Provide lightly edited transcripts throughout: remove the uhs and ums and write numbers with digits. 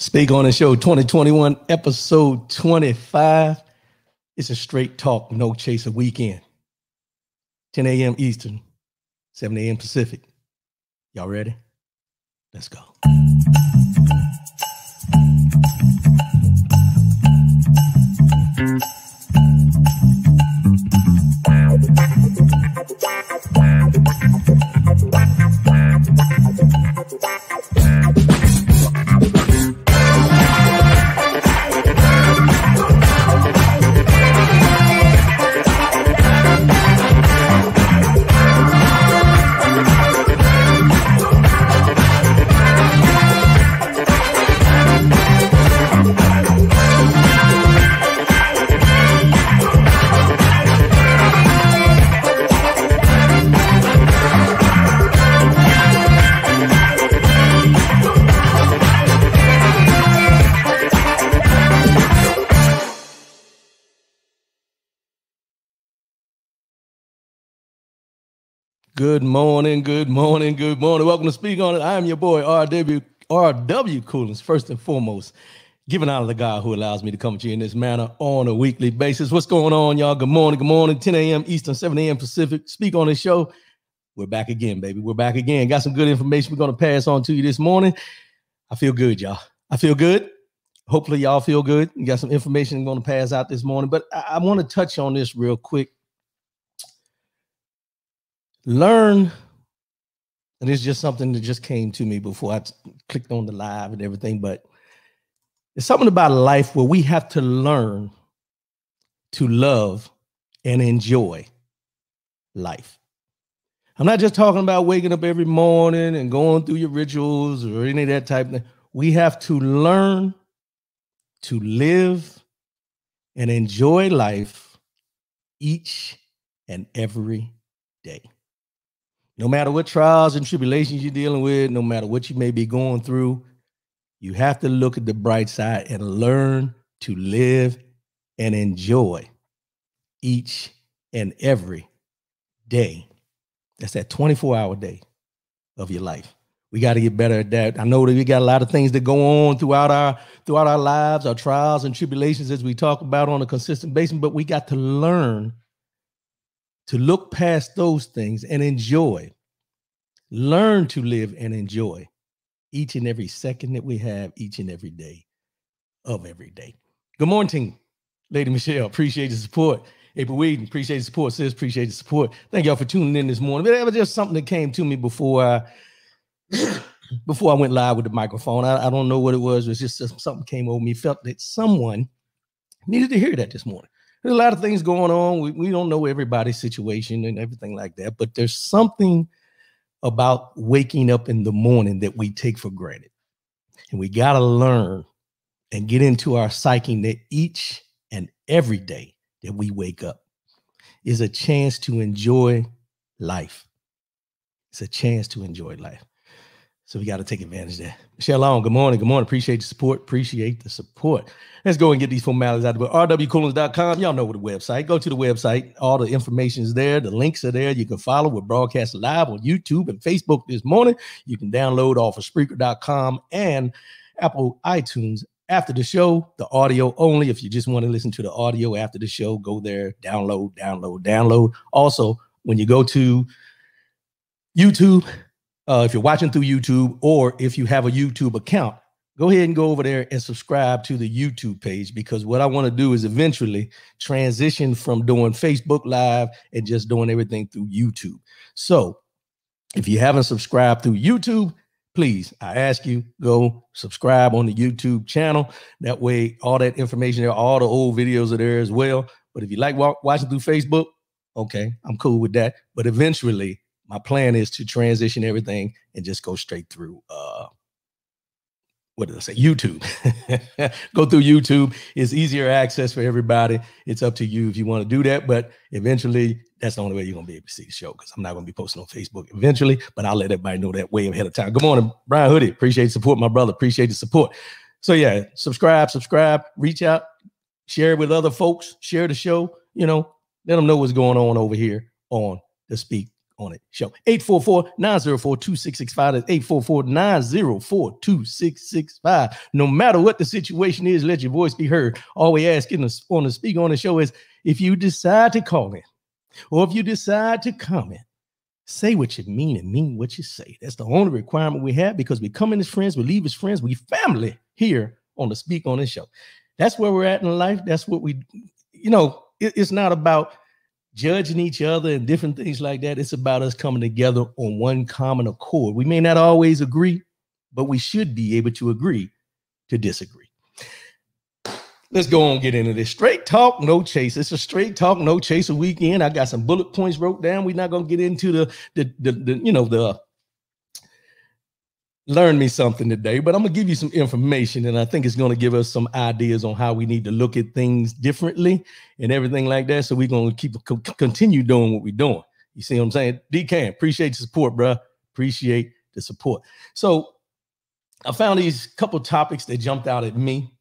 Speak on the Show 2021, episode 25. It's a straight talk, no chaser weekend. 10 a.m. Eastern, 7 a.m. Pacific. Y'all ready? Let's go. Good morning, good morning, good morning. Welcome to Speak On It. I am your boy, R.W. Coolins. First and foremost, giving honor to the God who allows me to come to you in this manner on a weekly basis. What's going on, y'all? Good morning, good morning. 10 a.m. Eastern, 7 a.m. Pacific. Speak On This show. We're back again, baby. We're back again. Got some good information we're going to pass on to you this morning. I feel good, y'all. I feel good. Hopefully, y'all feel good. We got some information I'm going to pass out this morning, but I want to touch on this real quick. Learn, and it's just something that just came to me before I clicked on the live and everything, but it's something about life where we have to learn to love and enjoy life. I'm not just talking about waking up every morning and going through your rituals or any of that type of thing. We have to learn to live and enjoy life each and every day. No matter what trials and tribulations you're dealing with, no matter what you may be going through, you have to look at the bright side and learn to live and enjoy each and every day. That's that 24-hour day of your life. We got to get better at that. I know that we got a lot of things that go on throughout our lives, our trials and tribulations as we talk about on a consistent basis, but we got to learn to look past those things and enjoy. Learn to live and enjoy each and every second that we have, each and every day of every day. Good morning, Lady Michelle. Appreciate the support. April Whedon, appreciate the support. Sis, appreciate the support. Thank y'all for tuning in this morning. But that was just something that came to me before I went live with the microphone. I don't know what it was. It was just something came over me. Felt that someone needed to hear that this morning. There's a lot of things going on. We don't know everybody's situation and everything like that, but there's something about waking up in the morning that we take for granted. And we got to learn and get into our psyche that each and every day that we wake up is a chance to enjoy life. It's a chance to enjoy life. So we got to take advantage of that. Michelle Long, good morning. Good morning. Appreciate the support. Appreciate the support. Let's go and get these formalities out of the way. rwcoolins.com. Y'all know the website. Go to the website. All the information is there. The links are there. You can follow. We're broadcasting live on YouTube and Facebook this morning. You can download off of Spreaker.com and Apple iTunes after the show, the audio only. If you just want to listen to the audio after the show, go there, download. Also, when you go to YouTube, if you're watching through YouTube or if you have a YouTube account, go ahead and go over there and subscribe to the YouTube page, because what I want to do is eventually transition from doing Facebook Live and just doing everything through YouTube. So if you haven't subscribed through YouTube, please, I ask you, go subscribe on the YouTube channel. That way, all that information there, all the old videos are there as well. But if you like watching through Facebook, okay, I'm cool with that. But eventually, my plan is to transition everything and just go straight through, YouTube. Go through YouTube. It's easier access for everybody. It's up to you if you want to do that. But eventually, that's the only way you're going to be able to see the show, because I'm not going to be posting on Facebook eventually. But I'll let everybody know that way ahead of time. Good morning, Brian Hoodie. Appreciate the support, my brother. Appreciate the support. So, yeah, subscribe, reach out, share it with other folks, share the show, let them know what's going on over here on the Speak on It show. 844-904-2665. That's 844-904-2665. No matter what the situation is, let your voice be heard. All we ask on the Speak On It show is if you decide to call in or if you decide to comment, say what you mean and mean what you say. That's the only requirement we have, because we come in as friends, we leave as friends, we family here on the Speak On It show. That's where we're at in life. That's what we, it's not about judging each other and different things like that. It's about us coming together on one common accord. We may not always agree, but we should be able to agree to disagree. Let's go on and get into this. Straight talk, no chase. It's a straight talk, no chaser weekend. I got some bullet points wrote down. We're not going to get into the learn me something today, but I'm going to give you some information, and I think it's going to give us some ideas on how we need to look at things differently and everything like that. So we're going to continue doing what we're doing. You see what I'm saying? D-Cam, appreciate the support, bro. Appreciate the support. So I found these couple topics that jumped out at me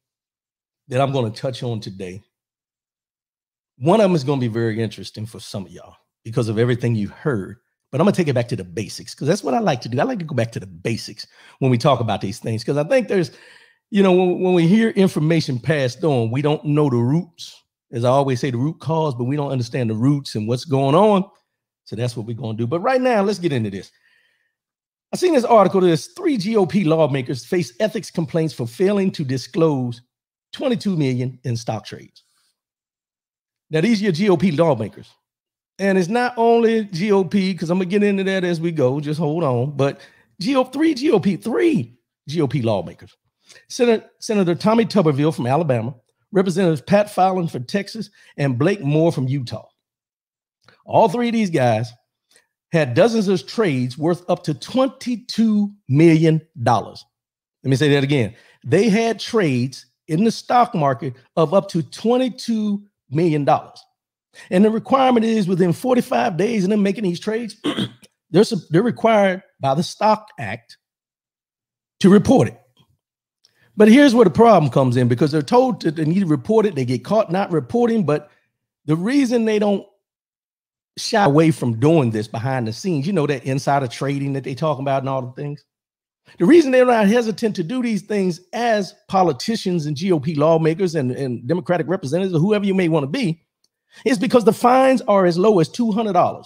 that I'm going to touch on today. One of them is going to be very interesting for some of y'all because of everything you heard. But I'm going to take it back to the basics, because that's what I like to do. I like to go back to the basics when we talk about these things, because I think there's, when we hear information passed on, we don't know the roots. As I always say, the root cause, but we don't understand the roots and what's going on. So that's what we're going to do. But right now, let's get into this. I seen this article. There's 3 GOP lawmakers face ethics complaints for failing to disclose $22 million in stock trades. Now, these are your GOP lawmakers. And it's not only GOP, because I'm going to get into that as we go. Just hold on. But three GOP lawmakers. Senator Tommy Tuberville from Alabama, Representative Pat Fowler from Texas, and Blake Moore from Utah. All 3 of these guys had dozens of trades worth up to $22 million. Let me say that again. They had trades in the stock market of up to $22 million. And the requirement is within 45 days of them making these trades, they're required by the Stock Act to report it. But here's where the problem comes in, because they're told that they need to report it. They get caught not reporting. But the reason they don't shy away from doing this behind the scenes, that insider trading that they talk about and all the things. The reason they're not hesitant to do these things as politicians and GOP lawmakers and Democratic representatives or whoever you may want to be is because the fines are as low as $200.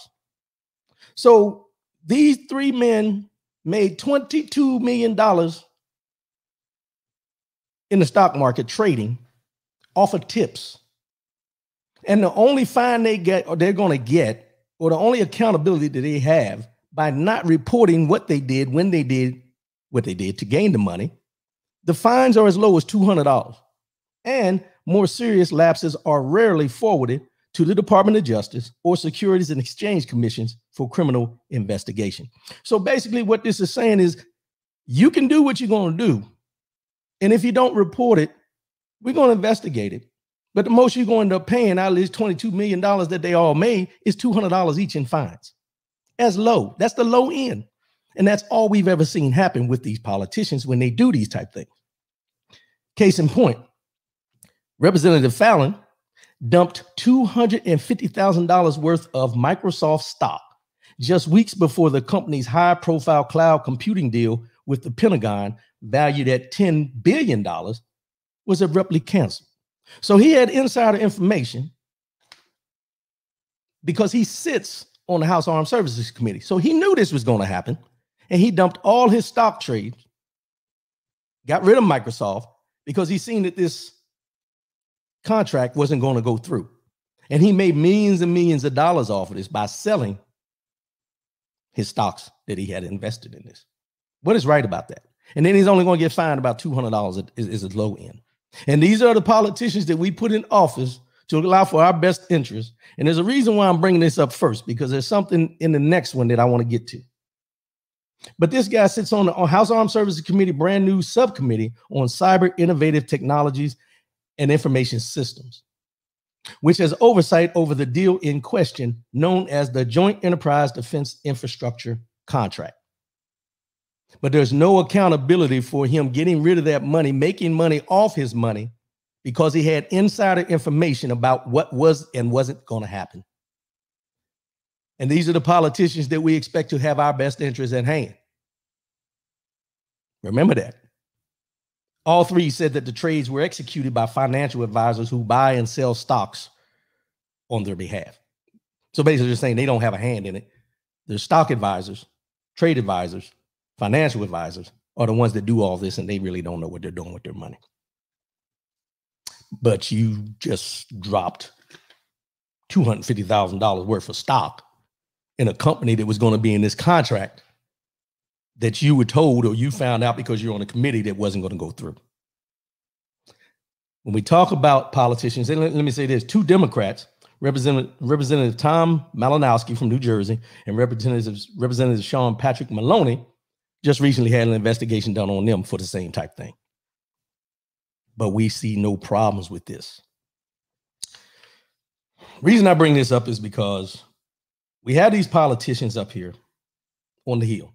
So these 3 men made $22 million in the stock market trading off of tips. And the only fine they get, or they're going to get, or the only accountability that they have by not reporting what they did when they did what they did to gain the money, the fines are as low as $200. And more serious lapses are rarely forwarded to the Department of Justice or Securities and Exchange Commissions for criminal investigation. So basically what this is saying is you can do what you're going to do. And if you don't report it, we're going to investigate it. But the most you're going to end up paying out of this $22 million that they all made is $200 each in fines. That's low. That's the low end. And that's all we've ever seen happen with these politicians when they do these type things. Case in point, Representative Fallon dumped $250,000 worth of Microsoft stock just weeks before the company's high-profile cloud computing deal with the Pentagon, valued at $10 billion, was abruptly canceled. So he had insider information because he sits on the House Armed Services Committee. So he knew this was going to happen, and he dumped all his stock trades, got rid of Microsoft because he seen that this contract wasn't going to go through. And he made millions and millions of dollars off of this by selling his stocks that he had invested in this. What is right about that? And then he's only going to get fined about $200 is a low end. And these are the politicians that we put in office to allow for our best interest. And there's a reason why I'm bringing this up first, because there's something in the next one that I want to get to. But this guy sits on the House Armed Services Committee, brand new subcommittee on cyber innovative technologies and information systems, which has oversight over the deal in question known as the Joint Enterprise Defense Infrastructure Contract. But there's no accountability for him getting rid of that money, making money off his money, because he had insider information about what was and wasn't going to happen. And these are the politicians that we expect to have our best interests at hand. Remember that. All three said that the trades were executed by financial advisors who buy and sell stocks on their behalf. So basically, they're saying they don't have a hand in it. The stock advisors, trade advisors, financial advisors are the ones that do all this, and they really don't know what they're doing with their money. But you just dropped $250,000 worth of stock in a company that was going to be in this contract that you were told or you found out because you're on a committee that wasn't going to go through. When we talk about politicians, and let me say this, two Democrats, Representative Tom Malinowski from New Jersey and Representative Sean Patrick Maloney, just recently had an investigation done on them for the same type thing. But we see no problems with this. Reason I bring this up is because we have these politicians up here on the Hill.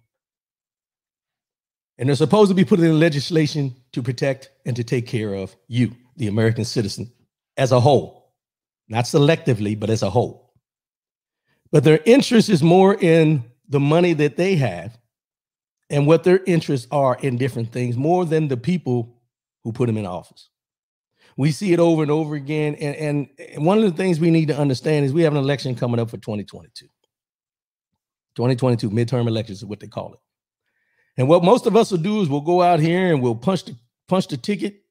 And they're supposed to be putting in legislation to protect and to take care of you, the American citizen, as a whole. Not selectively, but as a whole. But their interest is more in the money that they have and what their interests are in different things, more than the people who put them in office. We see it over and over again. And one of the things we need to understand is we have an election coming up for 2022. 2022 midterm elections is what they call it. And what most of us will do is we'll go out here and we'll punch the ticket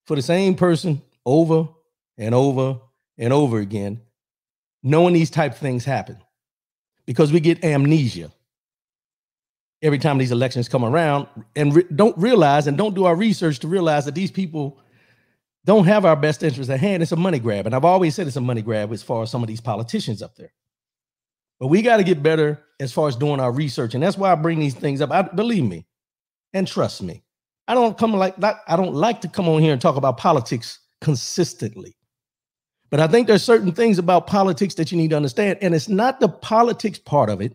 for the same person over and over and over again, knowing these type of things happen, because we get amnesia every time these elections come around and don't realize and don't do our research to realize that these people don't have our best interests at hand. It's a money grab. And I've always said it's a money grab as far as some of these politicians up there. But we got to get better as far as doing our research. And that's why I bring these things up. Believe me and trust me. I don't like to come on here and talk about politics consistently. But I think there's certain things about politics that you need to understand. And it's not the politics part of it.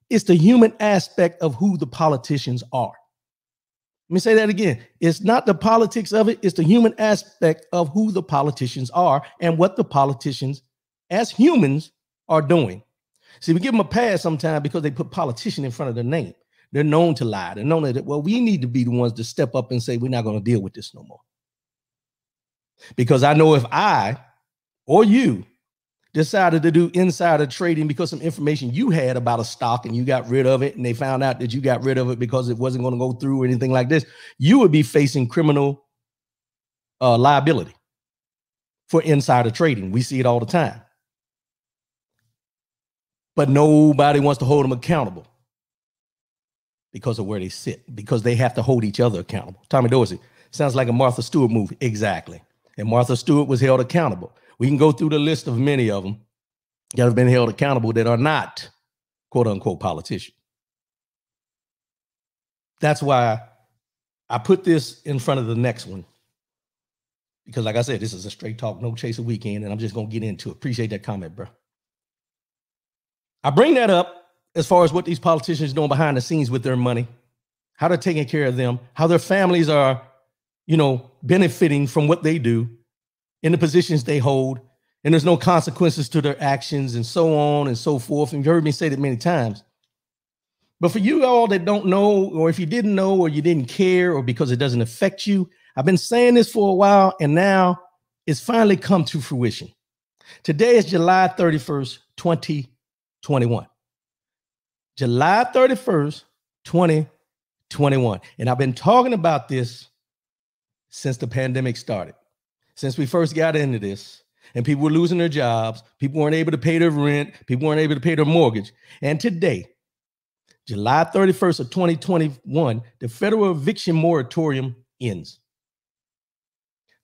It's the human aspect of who the politicians are. Let me say that again. It's not the politics of it. It's the human aspect of who the politicians are and what the politicians as humans are doing. See, we give them a pass sometimes because they put politician in front of their name. They're known to lie. They're known that, well, we need to be the ones to step up and say, we're not going to deal with this no more. Because I know if I or you decided to do insider trading because some information you had about a stock and you got rid of it and they found out that you got rid of it because it wasn't going to go through or anything like this, you would be facing criminal liability for insider trading. We see it all the time. But nobody wants to hold them accountable because of where they sit, because they have to hold each other accountable. Tommy Dorsey, sounds like a Martha Stewart movie. Exactly. And Martha Stewart was held accountable. We can go through the list of many of them that have been held accountable that are not, quote unquote, politicians. That's why I put this in front of the next one. Because like I said, this is a straight talk, no chaser weekend, and I'm just going to get into it. Appreciate that comment, bro. I bring that up as far as what these politicians are doing behind the scenes with their money, how they're taking care of them, how their families are, benefiting from what they do in the positions they hold, and there's no consequences to their actions and so on and so forth. And you've heard me say that many times. But for you all that don't know, or if you didn't know, or you didn't care, or because it doesn't affect you, I've been saying this for a while, and now it's finally come to fruition. Today is July 31st, 2021. July 31st, 2021. And I've been talking about this since the pandemic started. Since we first got into this and people were losing their jobs, people weren't able to pay their rent, people weren't able to pay their mortgage. And today, July 31st of 2021, the federal eviction moratorium ends.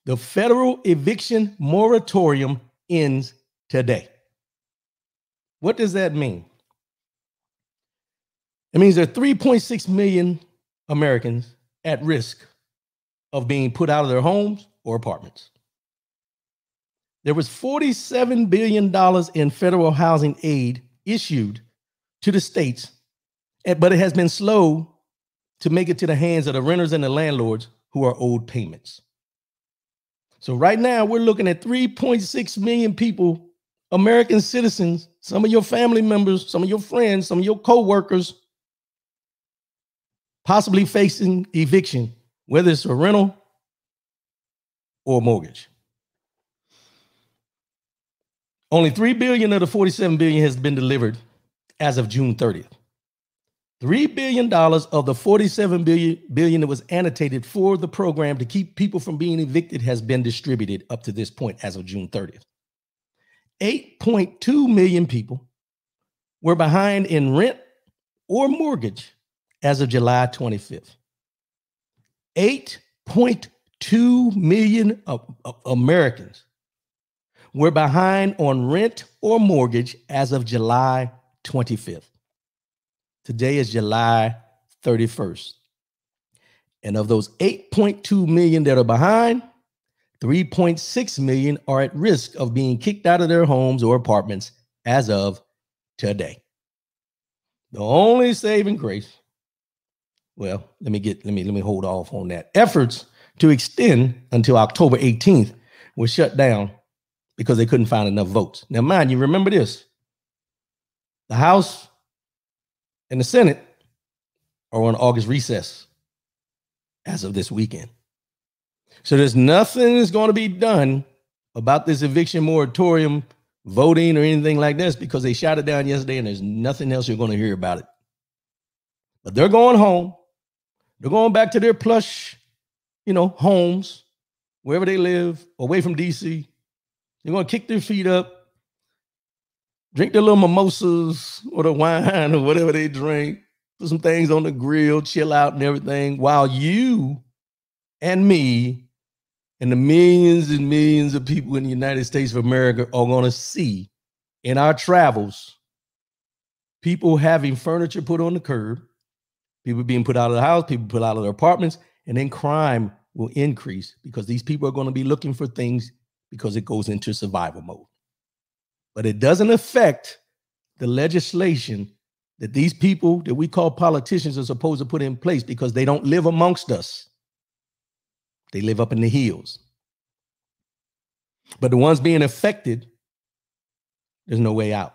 The federal eviction moratorium ends today. What does that mean? It means there are 3.6 million Americans at risk of being put out of their homes or apartments. There was $47 billion in federal housing aid issued to the states, but it has been slow to make it to the hands of the renters and the landlords who are owed payments. So right now we're looking at 3.6 million people American citizens, some of your family members, some of your friends, some of your co-workers possibly facing eviction, whether it's a rental or a mortgage. Only $3 billion of the $47 billion has been delivered as of June 30th. $3 billion of the $47 billion that was annotated for the program to keep people from being evicted has been distributed up to this point as of June 30th. 8.2 million people were behind in rent or mortgage as of July 25th. 8.2 million Americans were behind on rent or mortgage as of July 25th. Today is July 31st. And of those 8.2 million that are behind, 3.6 million are at risk of being kicked out of their homes or apartments as of today. The only saving grace, well, let me hold off on that. Efforts to extend until October 18th were shut down because they couldn't find enough votes. Now, mind you, remember this. The House and the Senate are on August recess as of this weekend. So there's nothing that's going to be done about this eviction moratorium voting or anything like this because they shot it down yesterday and there's nothing else you're going to hear about it. But they're going home. They're going back to their plush, homes, wherever they live, away from DC. They're going to kick their feet up, drink their little mimosas or the wine or whatever they drink, put some things on the grill, chill out and everything, while you and me and the millions and millions of people in the United States of America are going to see in our travels people having furniture put on the curb, people being put out of the house, people put out of their apartments, and then crime will increase because these people are going to be looking for things because it goes into survival mode. But it doesn't affect the legislation that these people that we call politicians are supposed to put in place because they don't live amongst us. They live up in the hills. But the ones being affected, there's no way out.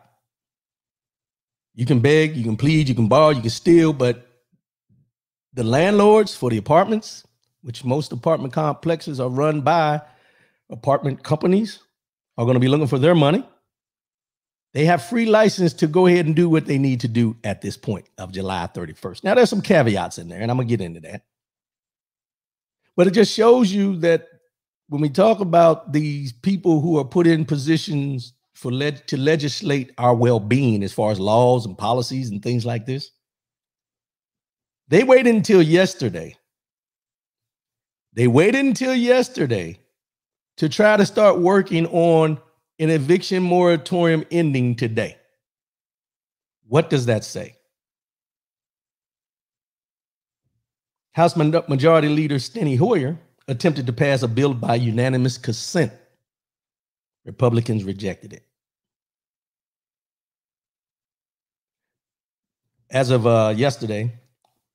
You can beg, you can plead, you can borrow, you can steal, but the landlords for the apartments, which most apartment complexes are run by apartment companies, are going to be looking for their money. They have free license to go ahead and do what they need to do at this point of July 31st. Now, there's some caveats in there, and I'm going to get into that. But it just shows you that when we talk about these people who are put in positions to legislate our well-being as far as laws and policies and things like this, they waited until yesterday. They waited until yesterday to try to start working on an eviction moratorium ending today. What does that say? House Majority Leader Steny Hoyer attempted to pass a bill by unanimous consent. Republicans rejected it. As of yesterday,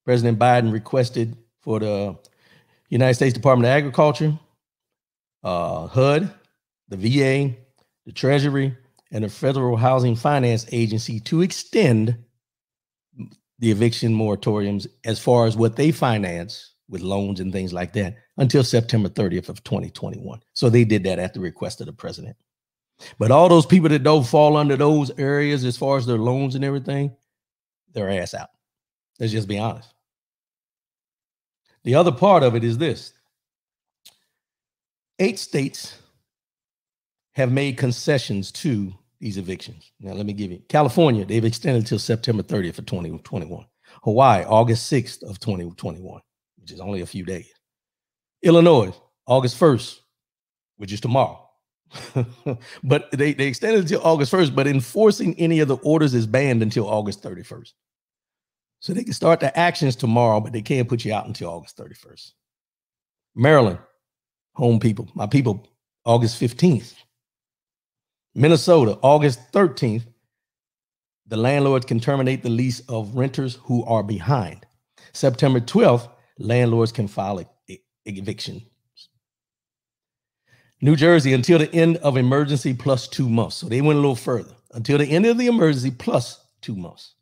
President Biden requested for the United States Department of Agriculture, HUD, the VA, the Treasury, and the Federal Housing Finance Agency to extend the eviction moratoriums as far as what they finance with loans and things like that until September 30th of 2021. So they did that at the request of the president. But all those people that don't fall under those areas as far as their loans and everything, their ass out. Let's just be honest. The other part of it is this. 8 states have made concessions to these evictions. Now, let me give you California. They've extended until September 30th of 2021. Hawaii, August 6th of 2021, which is only a few days. Illinois, August 1st, which is tomorrow. But they extended until August 1st, but enforcing any of the orders is banned until August 31st. So they can start the actions tomorrow, but they can't put you out until August 31st. Maryland, home people, my people, August 15th. Minnesota, August 13th, the landlords can terminate the lease of renters who are behind. September 12th, landlords can file eviction. New Jersey, until the end of emergency plus 2 months. So they went a little further. Until the end of the emergency plus 2 months.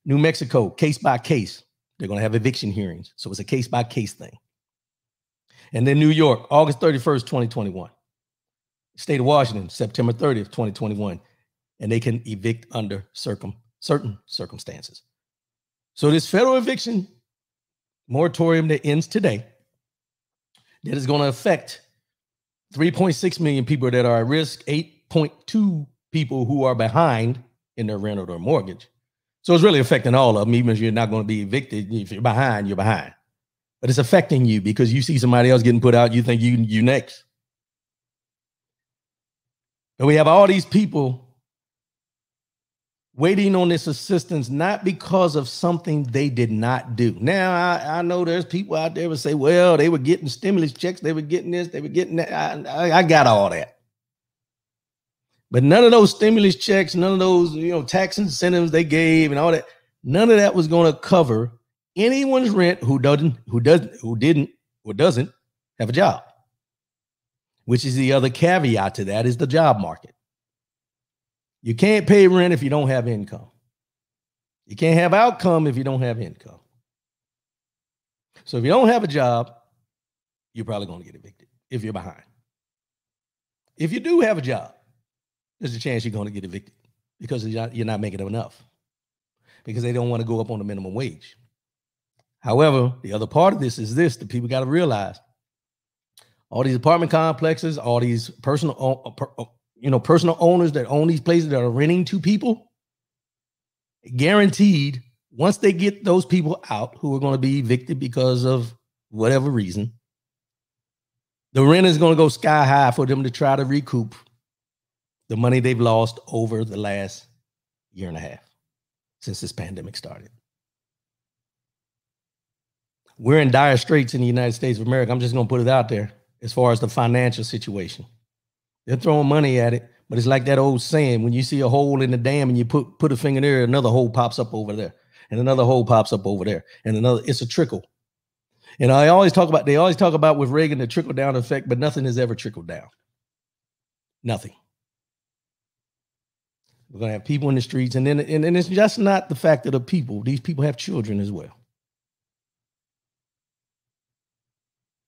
New Mexico, case by case. They're going to have eviction hearings. So it's a case by case thing. And then New York, August 31st, 2021. State of Washington, September 30th, 2021. And they can evict under certain circumstances. So this federal eviction moratorium that ends today, that is going to affect 3.6 million people that are at risk, 8.2 people who are behind in their rent or their mortgage. So it's really affecting all of them, even if you're not going to be evicted. If you're behind, you're behind. But it's affecting you because you see somebody else getting put out, you think you next. And we have all these people waiting on this assistance, not because of something they did not do. Now, I know there's people out there who say, well, they were getting stimulus checks, they were getting this, they were getting that. I got all that. But none of those stimulus checks, none of those, tax incentives they gave and all that, none of that was going to cover anyone's rent who didn't or doesn't have a job. Which is the other caveat to that is the job market. You can't pay rent if you don't have income. You can't have outcome if you don't have income. So if you don't have a job, you're probably going to get evicted if you're behind. If you do have a job, there's a chance you're going to get evicted because you're not making enough, because they don't want to go up on the minimum wage. However, the other part of this is this: the people got to realize all these apartment complexes, all these personal owners that own these places that are renting to people, guaranteed once they get those people out who are going to be evicted because of whatever reason, the rent is going to go sky high for them to try to recoup the money they've lost over the last year and a half since this pandemic started. We're in dire straits in the United States of America. I'm just going to put it out there as far as the financial situation. They're throwing money at it, but it's like that old saying, when you see a hole in the dam and you put a finger there, another hole pops up over there, and another hole pops up over there, and another, it's a trickle. And they always talk about with Reagan, the trickle down effect, but nothing has ever trickled down. Nothing. We're going to have people in the streets, and then it's just not the fact of the people. These people have children as well.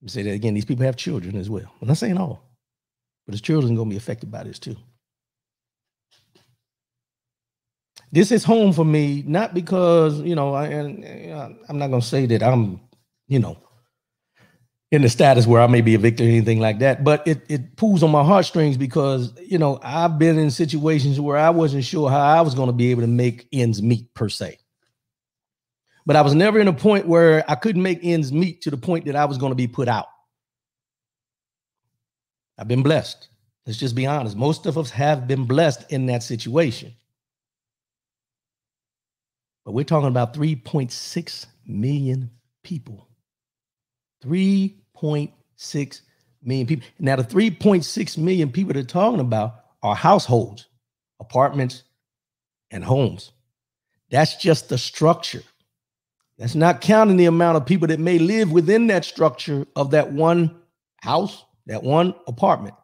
Let me say that again. These people have children as well. I'm not saying all, but his children are going to be affected by this too. This is home for me, not because, I'm not going to say that I'm, in the status where I may be evicted or anything like that, but it pulls on my heartstrings because, I've been in situations where I wasn't sure how I was going to be able to make ends meet per se. But I was never in a point where I couldn't make ends meet to the point that I was going to be put out. I've been blessed. Let's just be honest. Most of us have been blessed in that situation. But we're talking about 3.6 million people. 3.6 million people. Now, the 3.6 million people they're talking about are households, apartments, and homes. That's just the structure. That's not counting the amount of people that may live within that structure of that one house, that one apartment.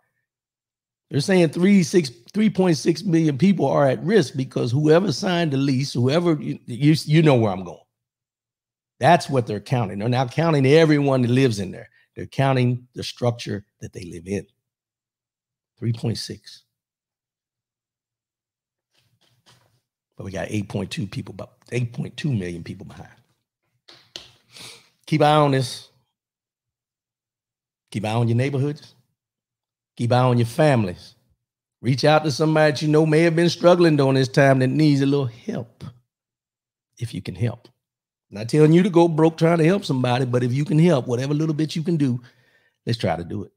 They're saying 3.6 million people are at risk because whoever signed the lease, whoever, you know where I'm going. That's what they're counting. They're not counting everyone that lives in there. They're counting the structure that they live in. 3.6. But we got 8.2 million people behind. Keep an eye on this. Keep an eye on your neighborhoods. Keep an eye on your families. Reach out to somebody that you know may have been struggling during this time that needs a little help, if you can help. I'm not telling you to go broke trying to help somebody, but if you can help, whatever little bit you can do, let's try to do it.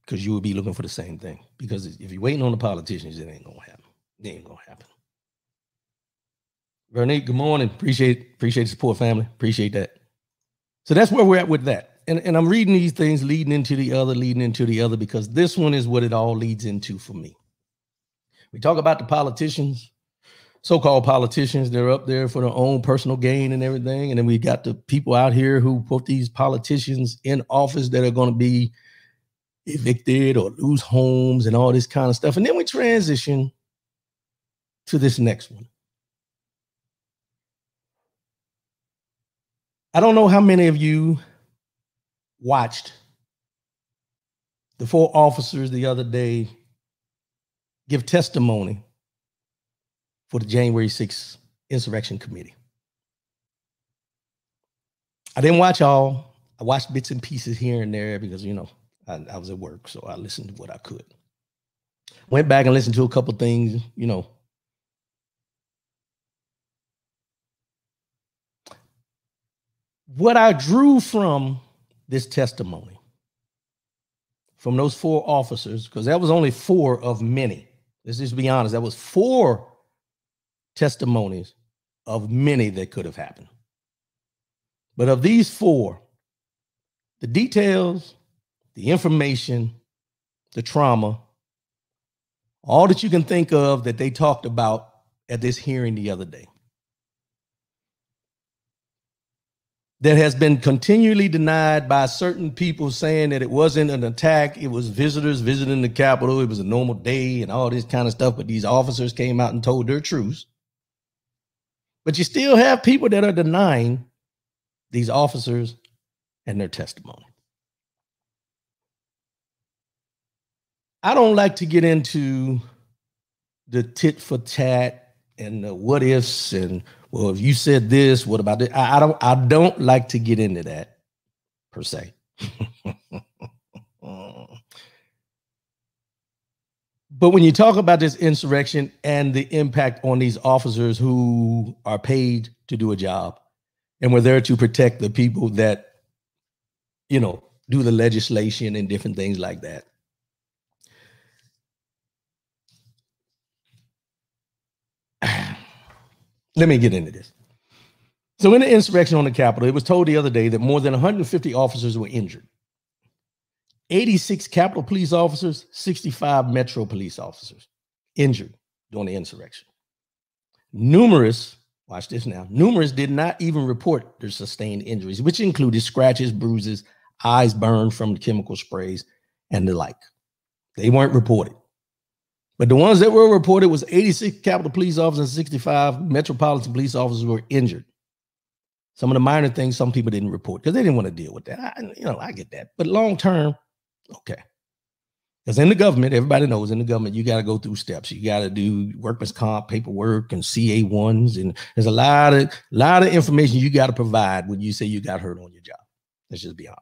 Because you will be looking for the same thing. Because if you're waiting on the politicians, it ain't going to happen. It ain't going to happen. Vernique, good morning. Appreciate the support, family. Appreciate that. So that's where we're at with that. And I'm reading these things leading into the other, because this one is what it all leads into for me. We talk about the politicians. so-called politicians. They're up there for their own personal gain and everything. And then we got the people out here who put these politicians in office that are going to be evicted or lose homes and all this kind of stuff. And then we transition to this next one. I don't know how many of you watched the 4 officers the other day give testimony for the January 6th Insurrection Committee. I didn't watch all. I watched bits and pieces here and there because, you know, I was at work, so I listened to what I could. Went back and listened to a couple things, you know. What I drew from this testimony, from those 4 officers, because that was only 4 of many. Let's just be honest. That was 4 testimonies of many that could have happened. But of these 4, the details, the information, the trauma, all that you can think of that they talked about at this hearing the other day, that has been continually denied by certain people, saying that it wasn't an attack, it was visitors visiting the Capitol, it was a normal day and all this kind of stuff, but these officers came out and told their truths. But you still have people that are denying these officers and their testimony. I don't like to get into the tit for tat and the what ifs and, well, if you said this, what about it? I don't like to get into that per se. But when you talk about this insurrection and the impact on these officers who are paid to do a job and were there to protect the people that, you know, do the legislation and different things like that. Let me get into this. So in the insurrection on the Capitol, it was told the other day that more than 150 officers were injured. 86 Capitol police officers, 65 Metro police officers injured during the insurrection. Numerous, watch this now, numerous did not even report their sustained injuries, which included scratches, bruises, eyes burned from chemical sprays, and the like. They weren't reported. But the ones that were reported was 86 Capitol police officers and 65 Metropolitan police officers were injured. Some of the minor things some people didn't report because they didn't want to deal with that. I get that. But long term, okay. Because in the government, everybody knows in the government, you got to go through steps. You got to do workman's comp paperwork and CA1s. And there's a lot of information you got to provide when you say you got hurt on your job. Let's just be honest.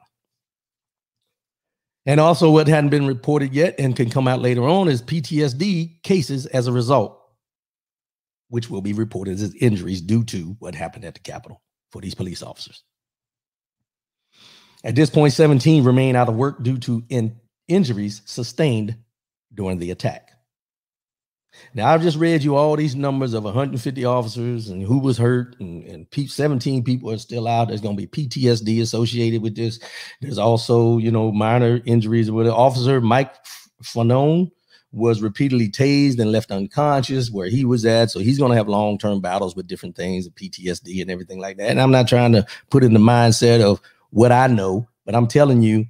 And also what hadn't been reported yet and can come out later on is PTSD cases as a result, which will be reported as injuries due to what happened at the Capitol for these police officers. At this point, 17 remain out of work due to injuries sustained during the attack. Now, I've just read you all these numbers of 150 officers and who was hurt, and 17 people are still out. There's going to be PTSD associated with this. There's also, you know, minor injuries. With Officer Mike Fanone was repeatedly tased and left unconscious where he was at. So he's going to have long-term battles with different things, PTSD and everything like that. And I'm not trying to put in the mindset of what I know, but I'm telling you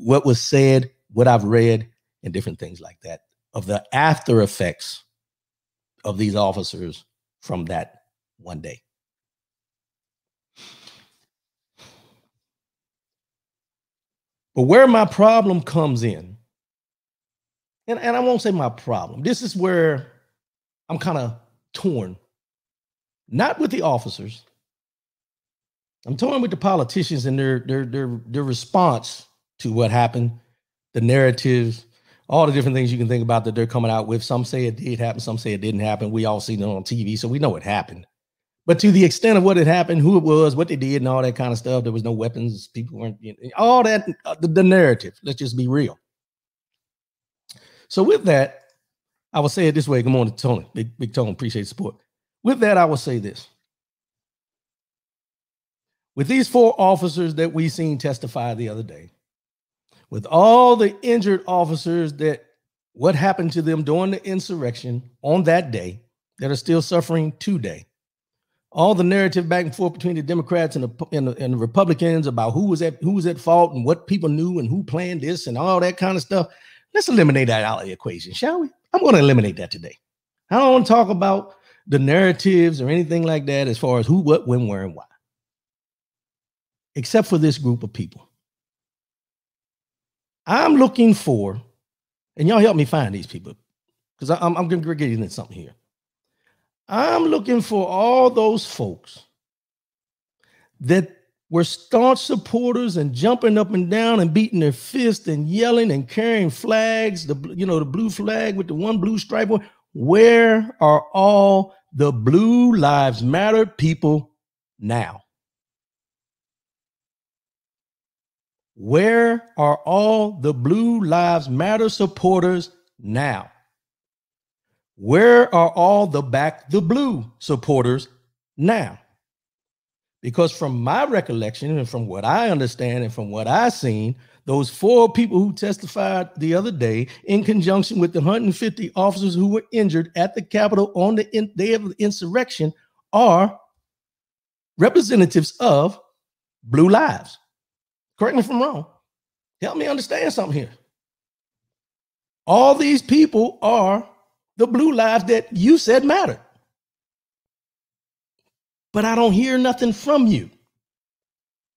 what was said, what I've read, and different things like that, of the after effects of these officers from that one day. But where my problem comes in, and I won't say my problem, this is where I'm kind of torn, not with the officers. I'm torn with the politicians and their response to what happened, the narratives, all the different things you can think about that they're coming out with. Some say it did happen, some say it didn't happen. We all seen it on TV, so we know it happened. But to the extent of what had happened, who it was, what they did, and all that kind of stuff, there was no weapons, people weren't, you know, all that, the narrative. Let's just be real. So with that, I will say it this way. Good morning, Tony. Big Tony, appreciate the support. With that, I will say this. With these 4 officers that we seen testify the other day, with all the injured officers, that what happened to them during the insurrection on that day, that are still suffering today. All the narrative back and forth between the Democrats and the Republicans about who was at fault and what people knew and who planned this and all that kind of stuff. Let's eliminate that out of the equation, shall we? I'm going to eliminate that today. I don't want to talk about the narratives or anything like that as far as who, what, when, where, and why. Except for this group of people. I'm looking for, and y'all help me find these people, because I'm going to get into something here. I'm looking for all those folks that were staunch supporters and jumping up and down and beating their fist and yelling and carrying flags, the blue flag with the one blue stripe on. Where are all the Blue Lives Matter people now? Where are all the Blue Lives Matter supporters now? Where are all the Back the Blue supporters now? Because from my recollection and from what I understand and from what I've seen, those 4 people who testified the other day in conjunction with the 150 officers who were injured at the Capitol on the day of the insurrection are representatives of Blue Lives. Correct me if I'm wrong. Help me understand something here. All these people are the Blue Lives that you said mattered. But I don't hear nothing from you.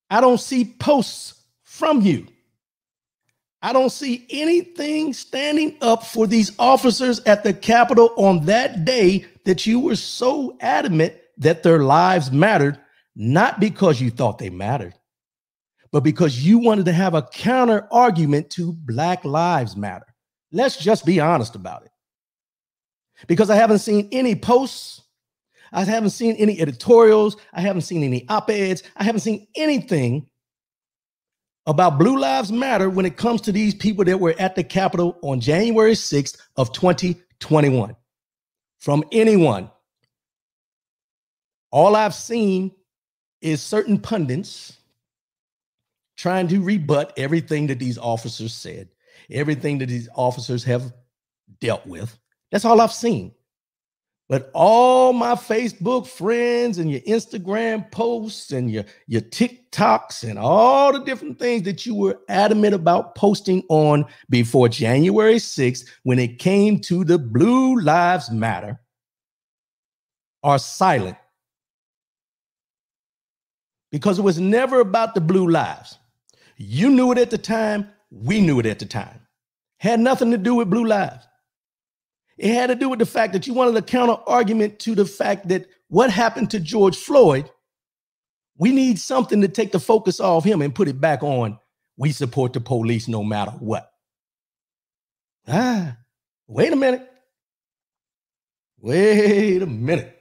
I don't see posts from you. I don't see anything standing up for these officers at the Capitol on that day that you were so adamant that their lives mattered, not because you thought they mattered, but because you wanted to have a counter argument to Black Lives Matter. Let's just be honest about it. Because I haven't seen any posts. I haven't seen any editorials. I haven't seen any op-eds. I haven't seen anything about Blue Lives Matter when it comes to these people that were at the Capitol on January 6th of 2021. From anyone. All I've seen is certain pundits trying to rebut everything that these officers said, everything that these officers have dealt with. That's all I've seen. But all my Facebook friends and your Instagram posts and your TikToks and all the different things that you were adamant about posting on before January 6th, when it came to the Blue Lives Matter, are silent. Because it was never about the Blue Lives. You knew it at the time. We knew it at the time. Had nothing to do with Blue Lives. It had to do with the fact that you wanted a counter argument to the fact that what happened to George Floyd, we need something to take the focus off him and put it back on. We support the police no matter what. Wait a minute. Wait a minute.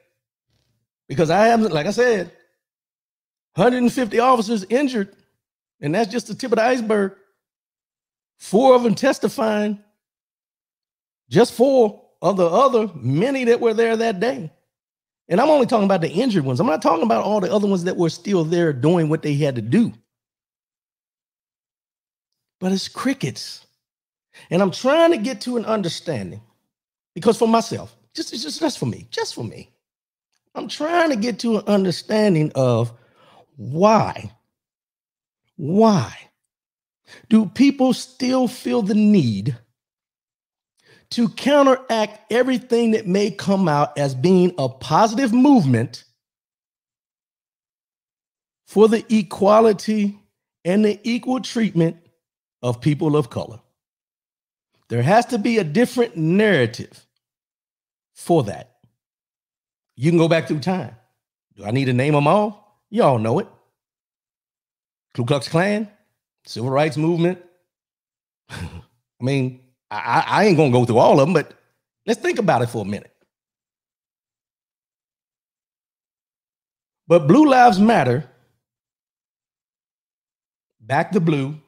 Because I haven't, like I said, 150 officers injured, and that's just the tip of the iceberg. 4 of them testifying. Just 4 of the other many that were there that day. And I'm only talking about the injured ones. I'm not talking about all the other ones that were still there doing what they had to do. But it's crickets. And I'm trying to get to an understanding, because for myself, just for me, I'm trying to get to an understanding of why do people still feel the need to counteract everything that may come out as being a positive movement for the equality and the equal treatment of people of color? There has to be a different narrative for that. You can go back through time. Do I need to name them all? Y'all know it. Ku Klux Klan, Civil Rights Movement. I mean, I ain't going to go through all of them, but let's think about it for a minute. But Blue Lives Matter, Back the Blue,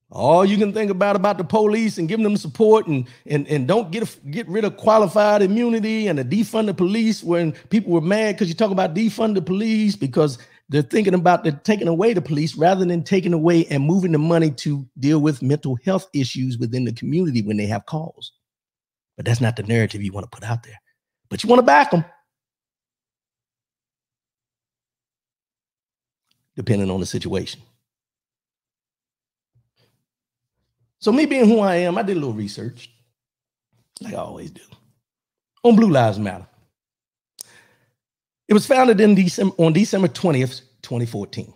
all you can think about the police and giving them support and don't get rid of qualified immunity and the defund the police, when people were mad because you talk about defund the police because they're thinking about taking away the police rather than taking away and moving the money to deal with mental health issues within the community when they have calls. But that's not the narrative you want to put out there. but you want to back them. Depending on the situation. So me being who I am, I did a little research, like I always do, on Blue Lives Matter. It was founded on December 20th, 2014.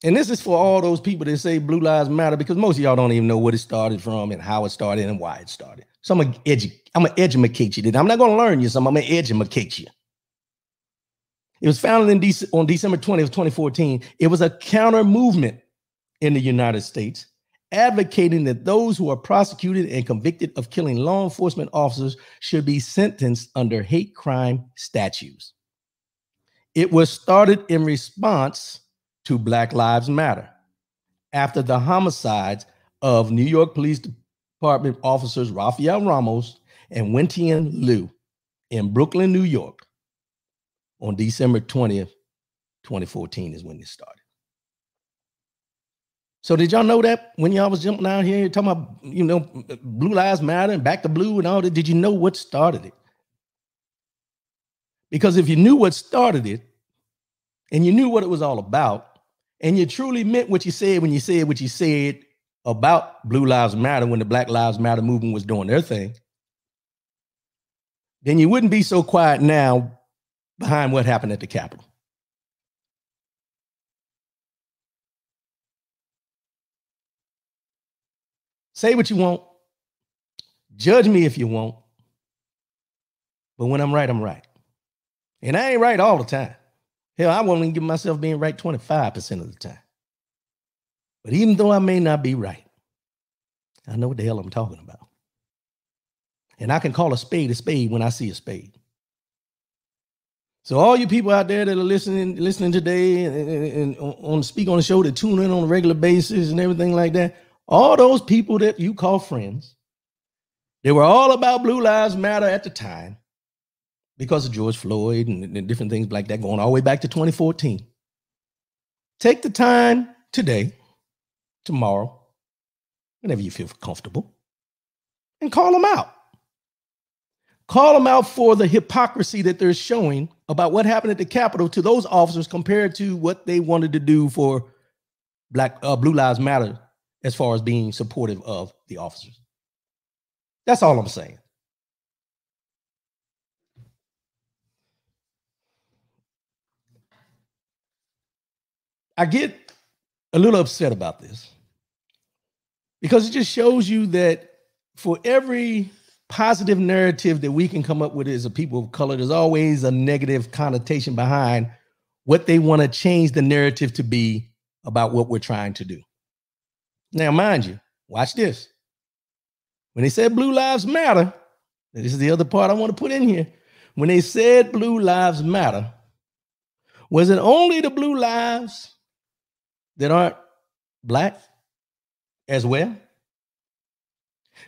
And this is for all those people that say Blue Lives Matter, because most of y'all don't even know what it started from and how it started and why it started. So I'm gonna educate you. I'm not gonna learn you something, I'm gonna educate you. It was founded on December 20th, 2014. It was a counter movement in the United States, advocating that those who are prosecuted and convicted of killing law enforcement officers should be sentenced under hate crime statutes. It was started in response to Black Lives Matter after the homicides of New York Police Department officers Rafael Ramos and Wentian Liu in Brooklyn, New York on December 20th, 2014 is when this started. So did y'all know that when y'all was jumping out here talking about, Blue Lives Matter and Back to Blue and all that, did you know what started it? Because if you knew what started it and you knew what it was all about and you truly meant what you said when you said what you said about Blue Lives Matter when the Black Lives Matter movement was doing their thing, then you wouldn't be so quiet now behind what happened at the Capitol. Say what you want. Judge me if you want. But when I'm right, I'm right. And I ain't right all the time. Hell, I won't even give myself being right 25% of the time. But even though I may not be right, I know what the hell I'm talking about. And I can call a spade when I see a spade. So all you people out there that are listening today and on Speak on the Show, that tune in on a regular basis and everything like that, all those people that you call friends, they were all about Blue Lives Matter at the time because of George Floyd and different things like that, going all the way back to 2014. Take the time today, tomorrow, whenever you feel comfortable, and call them out. Call them out for the hypocrisy that they're showing about what happened at the Capitol to those officers compared to what they wanted to do for Blue Lives Matter as far as being supportive of the officers. That's all I'm saying. I get a little upset about this because it just shows you that for every positive narrative that we can come up with as a people of color, there's always a negative connotation behind what they want to change the narrative to be about what we're trying to do. Now, mind you, watch this. When they said Blue Lives Matter, this is the other part I want to put in here. When they said Blue Lives Matter, was it only the blue lives that aren't Black as well?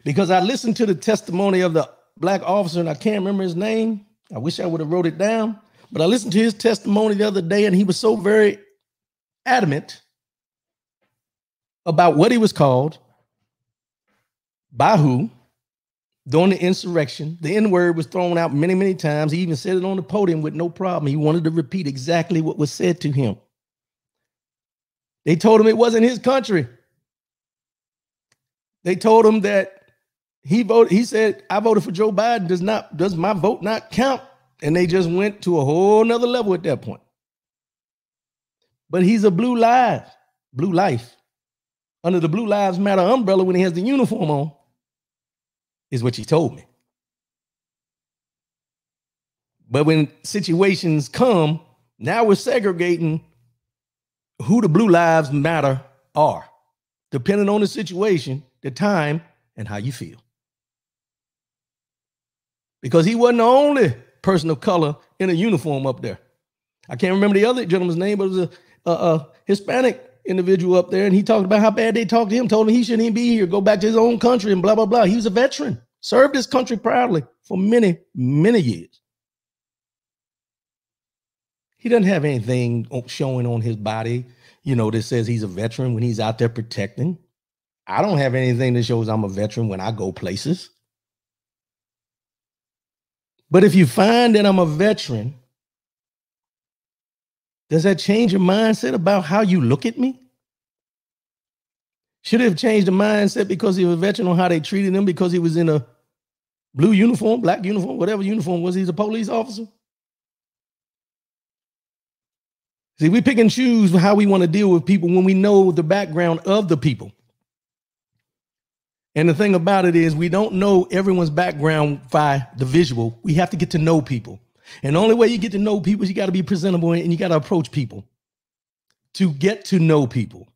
Because I listened to the testimony of the Black officer, and I can't remember his name. I wish I would have wrote it down. But I listened to his testimony the other day, and he was so very adamant about what he was called, by who, during the insurrection. The N-word was thrown out many, many times. He even said it on the podium with no problem. He wanted to repeat exactly what was said to him. They told him it wasn't his country. They told him that he said, I voted for Joe Biden. Does my vote not count? And they just went to a whole nother level at that point. But he's a blue life, under the Blue Lives Matter umbrella when he has the uniform on, is what you told me. But when situations come, now we're segregating who the Blue Lives Matter are, depending on the situation, the time, and how you feel. Because he wasn't the only person of color in a uniform up there. I can't remember the other gentleman's name, but it was a Hispanic individual up there, and he talked about how bad they talked to him, told him he shouldn't even be here, go back to his own country and blah, blah, blah. He was a veteran, served his country proudly for many, many years. He doesn't have anything showing on his body, that says he's a veteran when he's out there protecting. I don't have anything that shows I'm a veteran when I go places. But if you find that I'm a veteran, does that change your mindset about how you look at me? Should it have changed the mindset because he was a veteran on how they treated him because he was in a blue uniform, black uniform, whatever uniform was, he's a police officer? See, we pick and choose how we want to deal with people when we know the background of the people. And the thing about it is we don't know everyone's background by the visual. We have to get to know people. And the only way you get to know people is you got to be presentable and you got to approach people to get to know people.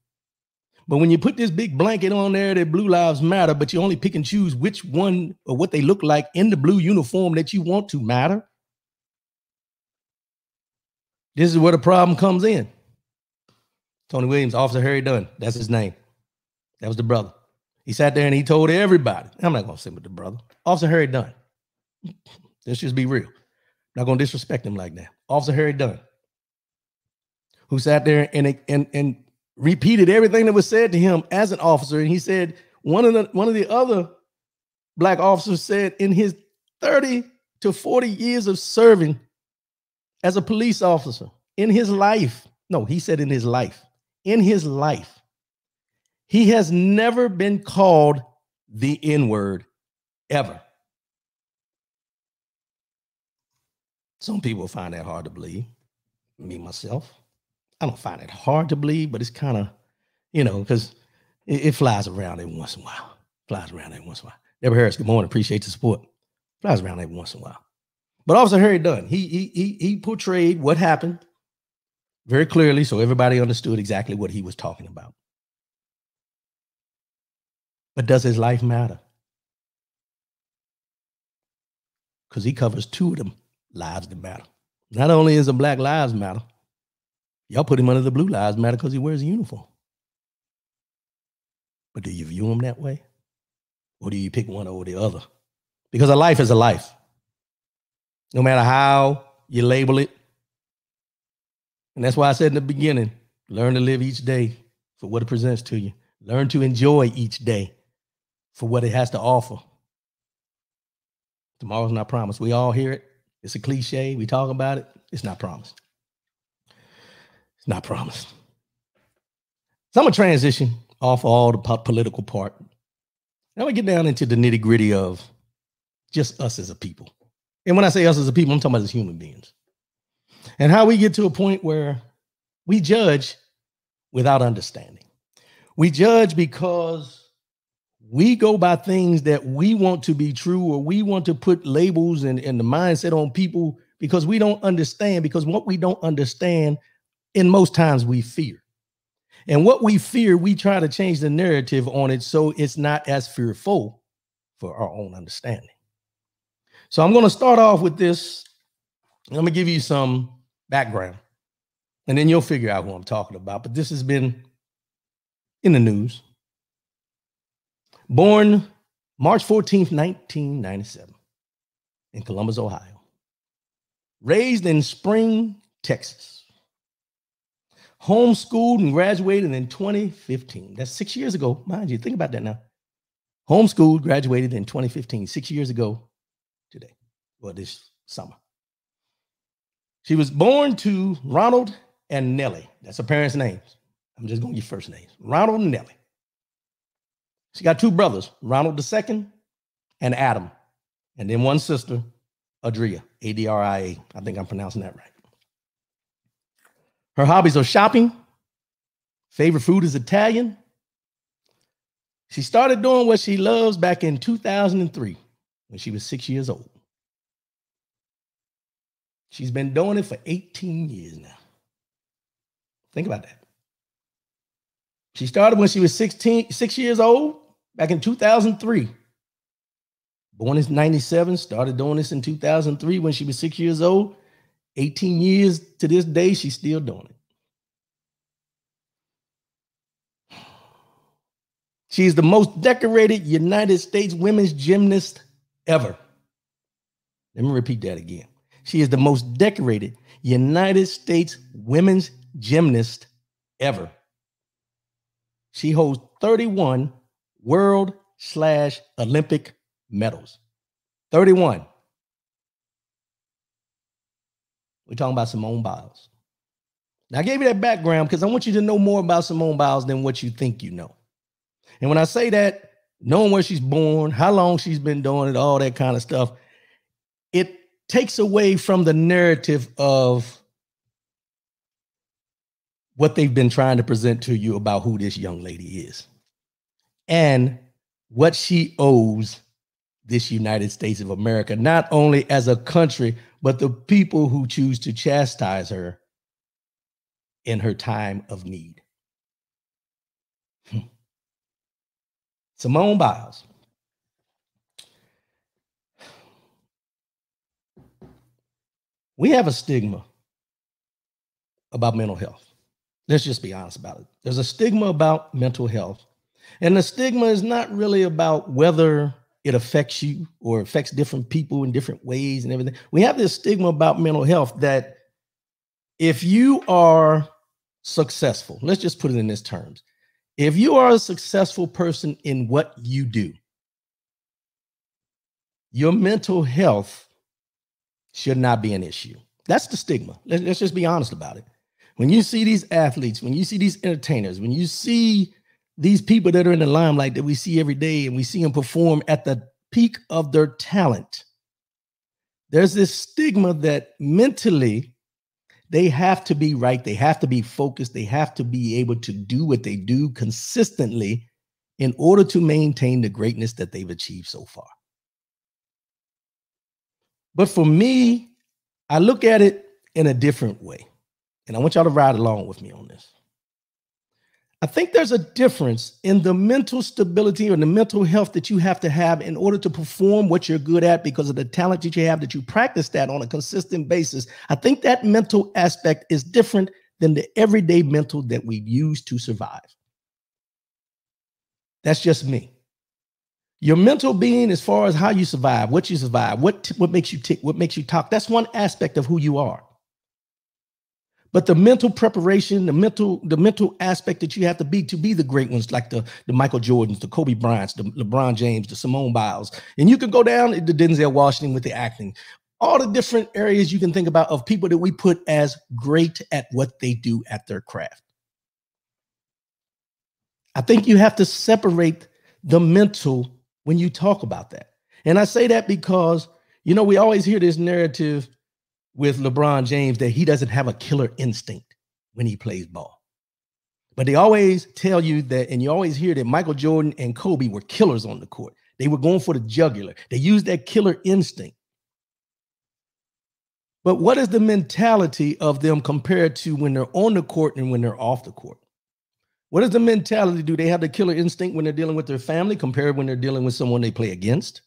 But when you put this big blanket on there that Blue Lives Matter, but you only pick and choose which one or what they look like in the blue uniform that you want to matter, this is where the problem comes in. Tony Williams, Officer Harry Dunn, that's his name. That was the brother. He sat there and he told everybody, I'm not going to say with the brother, Officer Harry Dunn. Let's just be real. I'm not going to disrespect him like that. Officer Harry Dunn, who sat there and repeated everything that was said to him as an officer. And he said, one of the other black officers said in his 30 to 40 years of serving as a police officer in his life, no, he said in his life, he has never been called the N-word ever. Some people find that hard to believe. Me, myself, I don't find it hard to believe, but it's kind of, because it flies around every once in a while. Deborah Harris, good morning. Appreciate the support. Flies around every once in a while. But Officer Harry Dunn, he portrayed what happened very clearly so everybody understood exactly what he was talking about. But does his life matter? Because he covers two of them lives that matter. Not only is the Black Lives Matter, y'all put him under the Blue Lives Matter because he wears a uniform. But do you view him that way? Or do you pick one over the other? Because a life is a life. No matter how you label it. And that's why I said in the beginning, learn to live each day for what it presents to you. Learn to enjoy each day for what it has to offer. Tomorrow's not promised. We all hear it. It's a cliche. We talk about it. It's not promised. It's not promised. So I'm going to transition off all the political part. Now we get down into the nitty gritty of just us as a people. And when I say us as a people, I'm talking about as human beings. And how we get to a point where we judge without understanding. We judge because we go by things that we want to be true, or we want to put labels and the mindset on people because we don't understand, because what we don't understand, in most times we fear. And what we fear, we try to change the narrative on it so it's not as fearful for our own understanding. So I'm going to start off with this. I'm going to give you some background, and then you'll figure out who I'm talking about. But this has been in the news. Born March 14th, 1997, in Columbus, Ohio. Raised in Spring, Texas. Homeschooled and graduated in 2015. That's 6 years ago. Mind you, think about that now. Homeschooled, graduated in 2015, 6 years ago today, or this summer. She was born to Ronald and Nellie. That's her parents' names. I'm just going to give first names. Ronald and Nellie. She got two brothers, Ronald II and Adam. And then one sister, Adria, Adria. I think I'm pronouncing that right. Her hobbies are shopping. Favorite food is Italian. She started doing what she loves back in 2003 when she was 6 years old. She's been doing it for 18 years now. Think about that. She started when she was 6 years old, back in 2003. Born in 97, started doing this in 2003 when she was 6 years old. 18 years to this day, she's still doing it. She's the most decorated United States women's gymnast ever. Let me repeat that again. She is the most decorated United States women's gymnast ever. She holds 31 world/Olympic medals. 31. We're talking about Simone Biles. Now, I gave you that background because I want you to know more about Simone Biles than what you think you know. And when I say that, knowing where she's born, how long she's been doing it, all that kind of stuff, it takes away from the narrative of what they've been trying to present to you about who this young lady is and what she owes this United States of America, not only as a country, but the people who choose to chastise her in her time of need. Simone Biles. We have a stigma about mental health. Let's just be honest about it. There's a stigma about mental health. And the stigma is not really about whether it affects you or affects different people in different ways and everything. We have this stigma about mental health that if you are successful, let's just put it in this terms. If you are a successful person in what you do, your mental health should not be an issue. That's the stigma. Let's just be honest about it. When you see these athletes, when you see these entertainers, when you see these people that are in the limelight that we see every day and we see them perform at the peak of their talent, there's this stigma that mentally they have to be right. They have to be focused. They have to be able to do what they do consistently in order to maintain the greatness that they've achieved so far. But for me, I look at it in a different way. And I want y'all to ride along with me on this. I think there's a difference in the mental stability or the mental health that you have to have in order to perform what you're good at because of the talent that you have, that you practice that on a consistent basis. I think that mental aspect is different than the everyday mental that we use to survive. That's just me. Your mental being, as far as how you survive, what makes you tick, what makes you talk, that's one aspect of who you are. But the mental preparation, the mental aspect that you have to be the great ones, like the Michael Jordans, the Kobe Bryants, the LeBron James, the Simone Biles. And you could go down to Denzel Washington with the acting. All the different areas you can think about of people that we put as great at what they do at their craft. I think you have to separate the mental when you talk about that. And I say that because, we always hear this narrative with LeBron James that he doesn't have a killer instinct when he plays ball. But they always tell you that, and you always hear that Michael Jordan and Kobe were killers on the court. They were going for the jugular. They used that killer instinct. But what is the mentality of them compared to when they're on the court and when they're off the court? What is the mentality? Do they have the killer instinct when they're dealing with their family compared when they're dealing with someone they play against?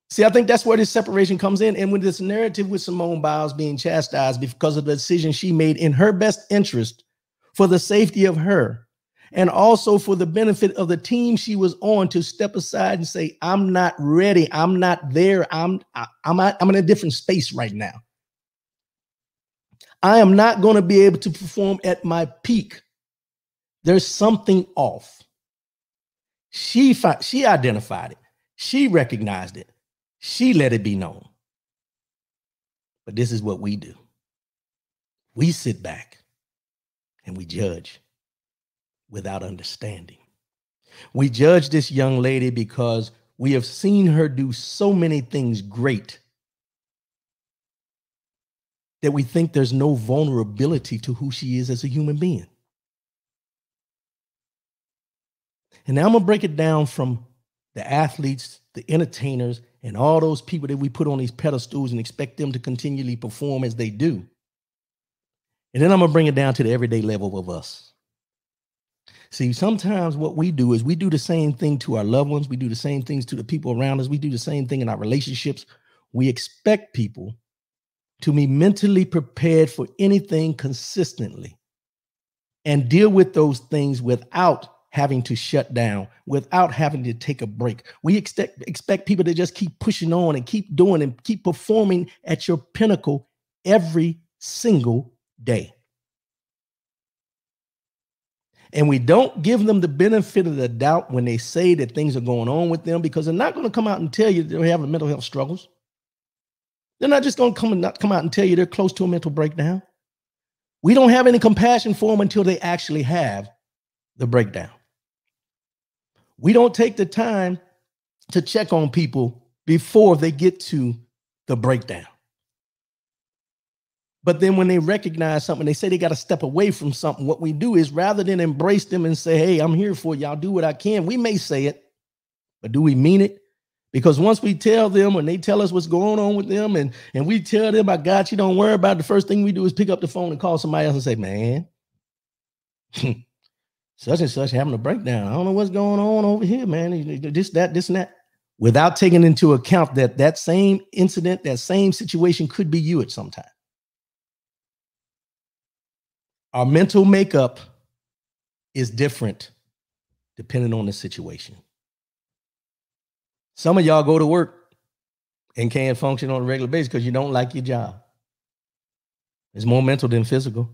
See, I think that's where this separation comes in. And with this narrative with Simone Biles being chastised because of the decision she made in her best interest for the safety of her and also for the benefit of the team she was on, to step aside and say, I'm not ready. I'm not there. I'm in a different space right now. I am not going to be able to perform at my peak. There's something off. She identified it. She recognized it. She let it be known. But this is what we do. We sit back and we judge without understanding. We judge this young lady because we have seen her do so many things great that we think there's no vulnerability to who she is as a human being. And now I'm going to break it down from the athletes, the entertainers, and all those people that we put on these pedestals and expect them to continually perform as they do. And then I'm going to bring it down to the everyday level of us. See, sometimes what we do is we do the same thing to our loved ones. We do the same things to the people around us. We do the same thing in our relationships. We expect people to be mentally prepared for anything consistently and deal with those things without having to shut down, without having to take a break. We expect people to just keep pushing on and keep doing and keep performing at your pinnacle every single day. And we don't give them the benefit of the doubt when they say that things are going on with them, because they're not going to come out and tell you they're having mental health struggles. They're not just going to come out and tell you they're close to a mental breakdown. We don't have any compassion for them until they actually have the breakdown. We don't take the time to check on people before they get to the breakdown. But then when they recognize something, they say they got to step away from something. What we do is rather than embrace them and say, hey, I'm here for you, I'll do what I can. We may say it, but do we mean it? Because once we tell them and they tell us what's going on with them and we tell them, I got you, don't worry about it, the first thing we do is pick up the phone and call somebody else and say, man, such and such having a breakdown. I don't know what's going on over here, man. This, and that. Without taking into account that same incident, that same situation could be you at some time. Our mental makeup is different depending on the situation. Some of y'all go to work and can't function on a regular basis because you don't like your job. It's more mental than physical.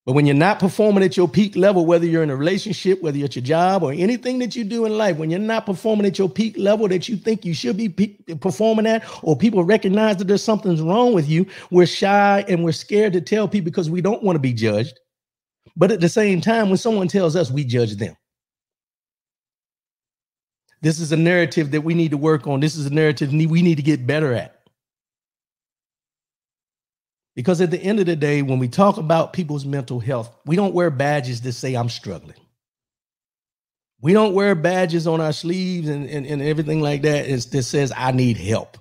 But when you're not performing at your peak level, whether you're in a relationship, whether you're at your job or anything that you do in life, when you're not performing at your peak level that you think you should be performing at, or people recognize that there's something wrong with you, we're shy and we're scared to tell people because we don't want to be judged. But at the same time, when someone tells us, we judge them. This is a narrative that we need to work on. This is a narrative we need to get better at. Because at the end of the day, when we talk about people's mental health, we don't wear badges that say I'm struggling. We don't wear badges on our sleeves and everything like that that says I need help.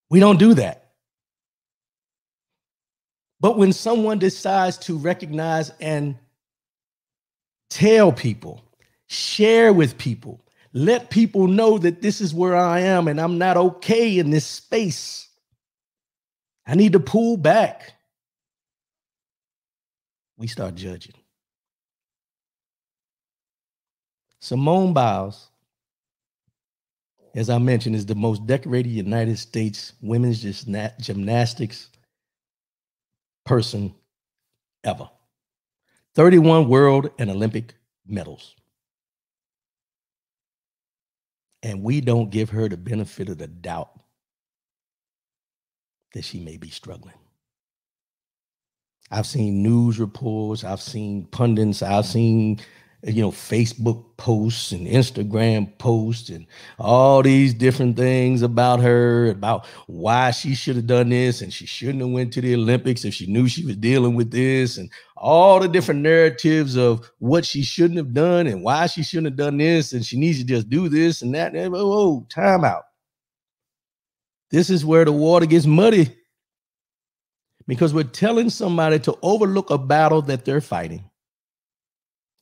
We don't do that. But when someone decides to recognize and tell people, share with people, let people know that this is where I am and I'm not okay in this space, I need to pull back, we start judging. Simone Biles, as I mentioned, is the most decorated United States women's gymnastics person ever. 31 world and Olympic medals. And we don't give her the benefit of the doubt that she may be struggling. I've seen news reports, I've seen pundits, I've seen, Facebook posts and Instagram posts and all these different things about her, about why she should have done this and she shouldn't have went to the Olympics if she knew she was dealing with this, and all the different narratives of what she shouldn't have done and why she shouldn't have done this and she needs to just do this and that. Whoa, time out. This is where the water gets muddy, because we're telling somebody to overlook a battle that they're fighting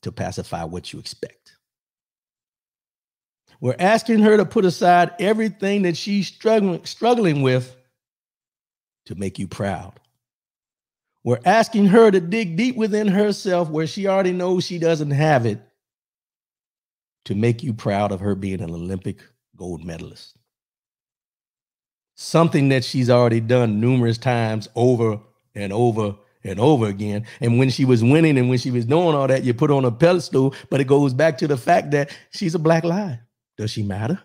to pacify what you expect. We're asking her to put aside everything that she's struggling with to make you proud. We're asking her to dig deep within herself where she already knows she doesn't have it to make you proud of her being an Olympic gold medalist. Something that she's already done numerous times over and over and over again. And when she was winning and when she was doing all that, you put on a pedestal, but it goes back to the fact that she's a black lie. Does she matter?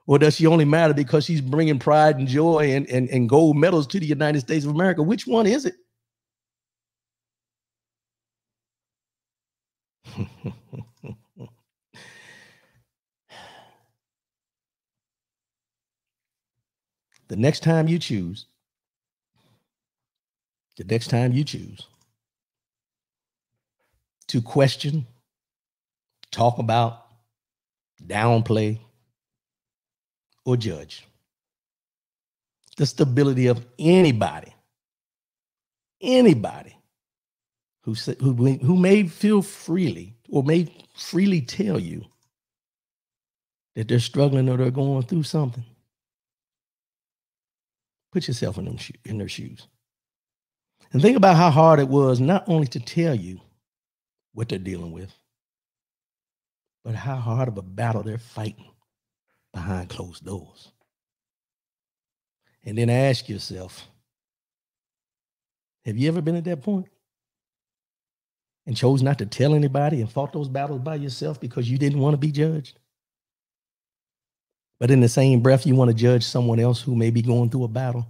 Or does she only matter because she's bringing pride and joy and gold medals to the United States of America? Which one is it? The next time you choose to question, talk about, downplay, or judge the stability of anybody who may feel freely or may freely tell you that they're struggling or they're going through something, put yourself in their shoes. And think about how hard it was not only to tell you what they're dealing with, but how hard of a battle they're fighting behind closed doors. And then ask yourself, have you ever been at that point and chose not to tell anybody and fought those battles by yourself because you didn't want to be judged? But in the same breath, you want to judge someone else who may be going through a battle.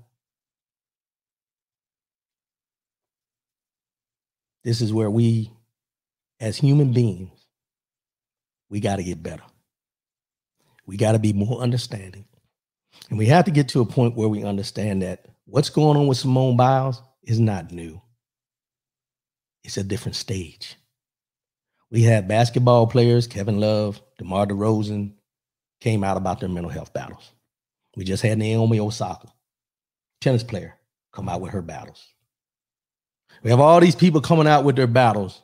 This is where we, as human beings, we got to get better. We got to be more understanding. And we have to get to a point where we understand that what's going on with Simone Biles is not new. It's a different stage. We had basketball players, Kevin Love, DeMar DeRozan, came out about their mental health battles. We just had Naomi Osaka, tennis player, come out with her battles. We have all these people coming out with their battles,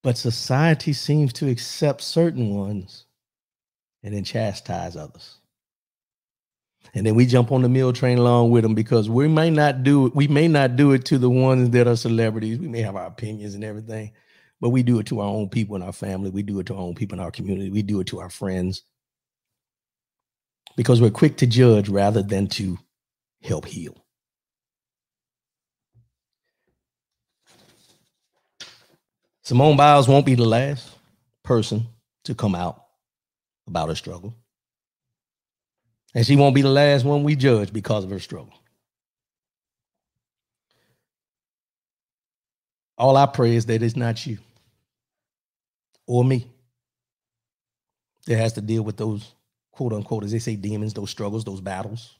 but society seems to accept certain ones and then chastise others. And then we jump on the meal train along with them because we may not do it to the ones that are celebrities. We may have our opinions and everything, but we do it to our own people in our family. We do it to our own people in our community. We do it to our friends because we're quick to judge rather than to help heal. Simone Biles won't be the last person to come out about her struggle. And she won't be the last one we judge because of her struggle. All I pray is that it's not you or me that has to deal with those, quote unquote, as they say, demons, those struggles, those battles.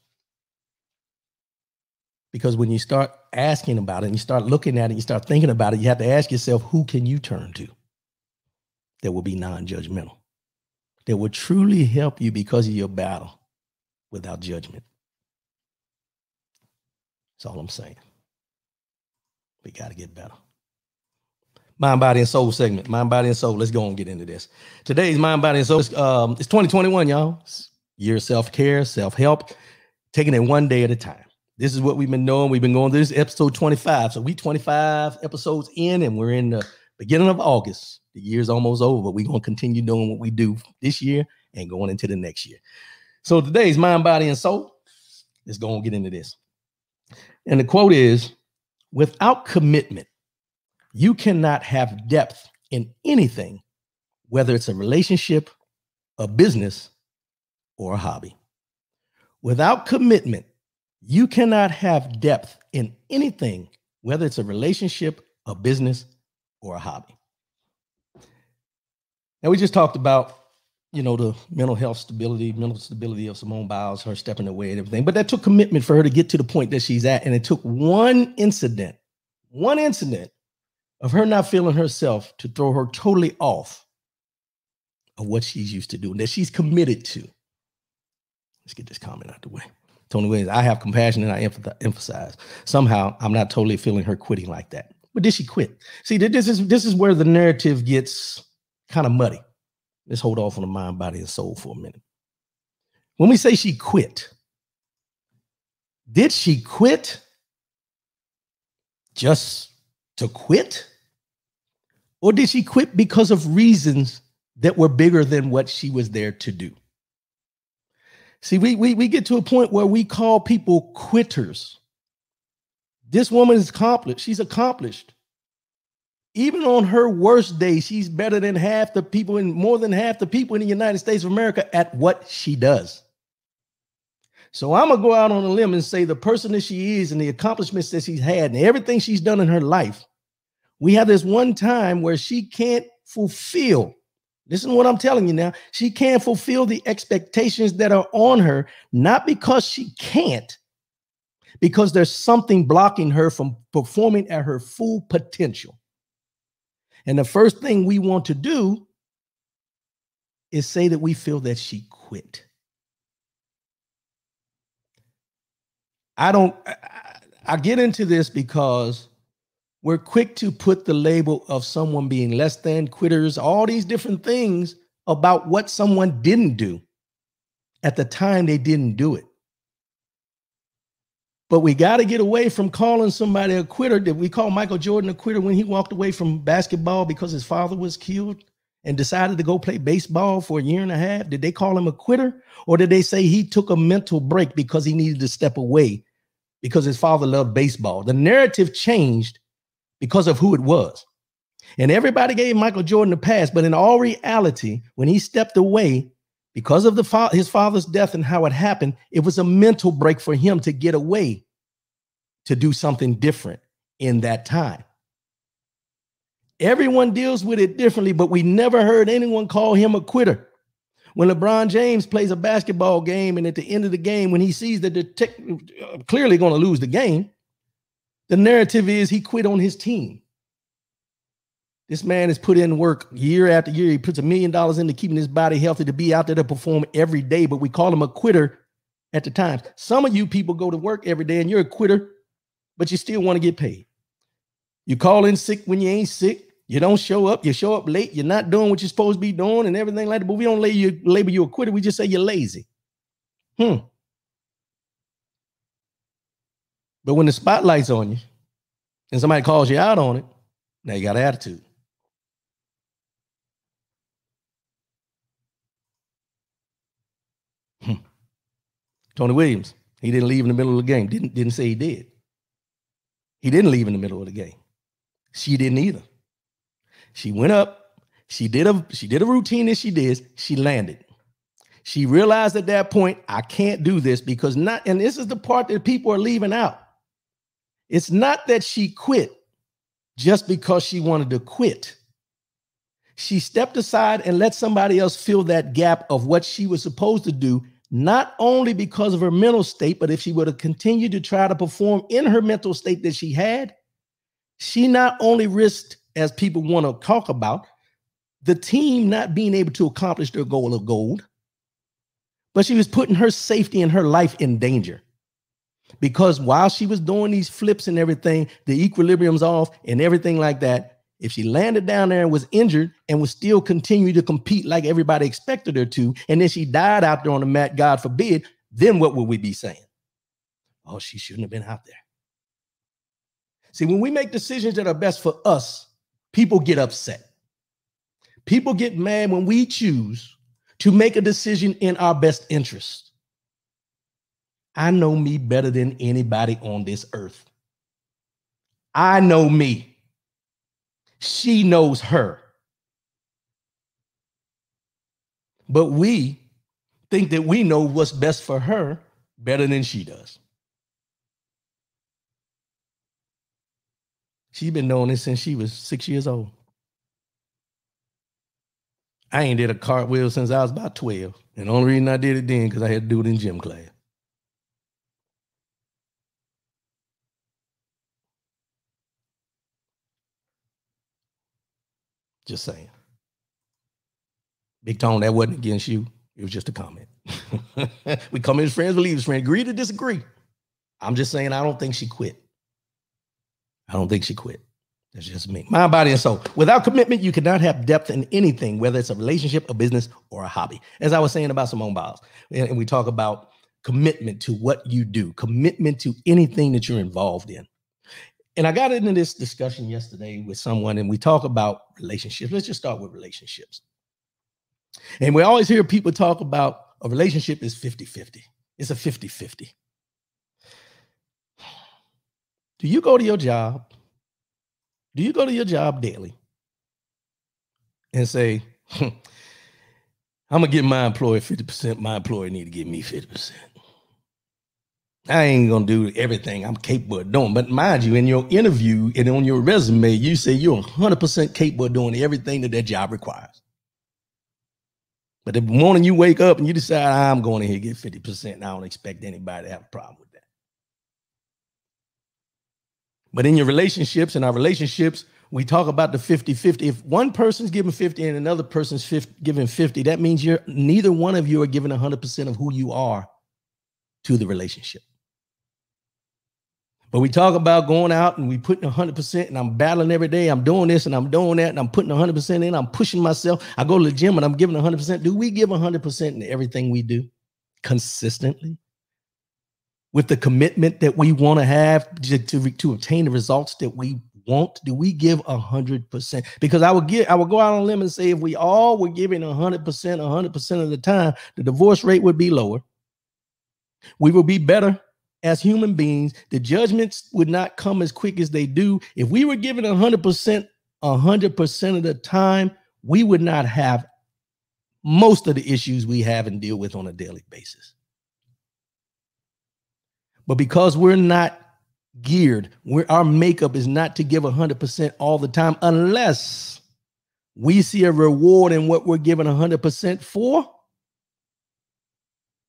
Because when you start asking about it and you start looking at it, you start thinking about it, you have to ask yourself, who can you turn to that will be non-judgmental, that will truly help you because of your battle without judgment? That's all I'm saying. We got to get better. Mind, Body, and Soul segment. Mind, Body, and Soul. Let's go and get into this. Today's Mind, Body, and Soul. It's 2021, y'all. It's year of self-care, self-help, taking it one day at a time. This is what we've been doing. We've been going through this episode 25. So we 25 episodes in, and we're in the beginning of August. The year's almost over, but we're going to continue doing what we do this year and going into the next year. So today's Mind, Body, and Soul. Let's go and get into this. And the quote is, without commitment, you cannot have depth in anything, whether it's a relationship, a business, or a hobby. Without commitment, you cannot have depth in anything, whether it's a relationship, a business, or a hobby. Now, we just talked about, the mental stability of Simone Biles, her stepping away and everything, but that took commitment for her to get to the point that she's at. And it took one incident of her not feeling herself to throw her totally off of what she's used to doing, that she's committed to. Let's get this comment out the way. Tony Williams, I have compassion and I emphasize. Somehow, I'm not totally feeling her quitting like that. But did she quit? See, this is where the narrative gets kind of muddy. Let's hold off on the mind, body, and soul for a minute. When we say she quit, did she quit just to quit? Or did she quit because of reasons that were bigger than what she was there to do? See, we get to a point where we call people quitters. This woman is accomplished. She's accomplished. Even on her worst day, she's better than half the people and more than half the people in the United States of America at what she does. So I'm going to go out on a limb and say the person that she is and the accomplishments that she's had and everything she's done in her life, we have this one time where she can't fulfill. Listen to what I'm telling you now. She can't fulfill the expectations that are on her, not because she can't, because there's something blocking her from performing at her full potential. And the first thing we want to do is say that we feel that she quit. I get into this because we're quick to put the label of someone being less than, quitters, all these different things about what someone didn't do at the time they didn't do it. But we got to get away from calling somebody a quitter. Did we call Michael Jordan a quitter when he walked away from basketball because his father was killed and decided to go play baseball for a year and a half? Did they call him a quitter? Or did they say he took a mental break because he needed to step away because his father loved baseball? The narrative changed because of who it was. And everybody gave Michael Jordan a pass, but in all reality, when he stepped away Because of his father's death and how it happened, it was a mental break for him to get away to do something different in that time. Everyone deals with it differently, but we never heard anyone call him a quitter. When LeBron James plays a basketball game and at the end of the game, when he sees that they're clearly going to lose the game, the narrative is he quit on his team. This man has put in work year after year. He puts $1 million into keeping his body healthy to be out there to perform every day, but we call him a quitter at the time. Some of you people go to work every day and you're a quitter, but you still want to get paid. You call in sick when you ain't sick. You don't show up. You show up late. You're not doing what you're supposed to be doing and everything like that. But we don't label you a quitter. We just say you're lazy. But when the spotlight's on you and somebody calls you out on it, now you got an attitude. Tony Williams, he didn't leave in the middle of the game. Didn't say he did. He didn't leave in the middle of the game. She didn't either. She went up. She did a routine that she did. She landed. She realized at that point, I can't do this because and this is the part that people are leaving out. It's not that she quit just because she wanted to quit. She stepped aside and let somebody else fill that gap of what she was supposed to do, not only because of her mental state, but if she would have continued to try to perform in her mental state that she had, she not only risked, as people want to talk about, the team not being able to accomplish their goal of gold, but she was putting her safety and her life in danger. Because while she was doing these flips and everything, the equilibrium's off and everything like that, if she landed down there and was injured and was still continuing to compete like everybody expected her to, and then she died out there on the mat, God forbid, then what would we be saying? Oh, she shouldn't have been out there. See, when we make decisions that are best for us, people get upset. People get mad when we choose to make a decision in our best interest. I know me better than anybody on this earth. I know me. She knows her. But we think that we know what's best for her better than she does. She's been doing this since she was 6 years old. I ain't did a cartwheel since I was about 12. And the only reason I did it then because I had to do it in gym class. Just saying. Big Tone, that wasn't against you. It was just a comment. We come as friends, believe as friends. Agree to disagree. I'm just saying I don't think she quit. I don't think she quit. That's just me. Mind, body, and soul. Without commitment, you cannot have depth in anything, whether it's a relationship, a business, or a hobby. As I was saying about Simone Biles, and we talk about commitment to what you do, commitment to anything that you're involved in. And I got into this discussion yesterday with someone, and we talk about relationships. Let's just start with relationships. And we always hear people talk about a relationship is 50-50. It's a 50-50. Do you go to your job? Do you go to your job daily and say, I'm going to give my employer 50%. My employer need to give me 50%. I ain't going to do everything I'm capable of doing. But mind you, in your interview and on your resume, you say you're 100% capable of doing everything that job requires. But the morning you wake up and you decide, I'm going to here get 50%, and I don't expect anybody to have a problem with that. But in your relationships, in our relationships, we talk about the 50-50. If one person's giving 50 and another person's giving 50, that means neither one of you are giving 100% of who you are to the relationship. But we talk about going out and we putting 100%, and I'm battling every day. I'm doing this and I'm doing that, and I'm putting 100% in. I'm pushing myself. I go to the gym and I'm giving 100%. Do we give 100% in everything we do consistently? With the commitment that we want to have to obtain the results that we want? Do we give 100%? Because I would go out on a limb and say if we all were giving 100% of the time, the divorce rate would be lower. We will be better as human beings. The judgments would not come as quick as they do. If we were giving 100% of the time, we would not have most of the issues we have and deal with on a daily basis. But because we're not geared, our makeup is not to give 100% all the time, unless we see a reward in what we're giving 100% for.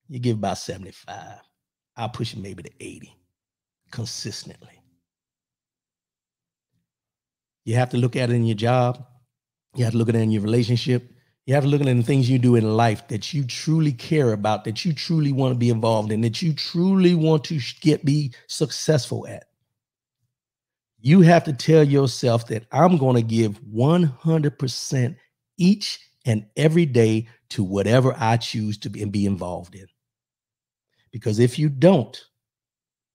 You give about 75. I'll push it maybe to 80 consistently. You have to look at it in your job. You have to look at it in your relationship. You have to look at it in the things you do in life that you truly care about, that you truly want to be involved in, that you truly want to be successful at. You have to tell yourself that I'm going to give 100% each and every day to whatever I choose to be involved in. Because if you don't,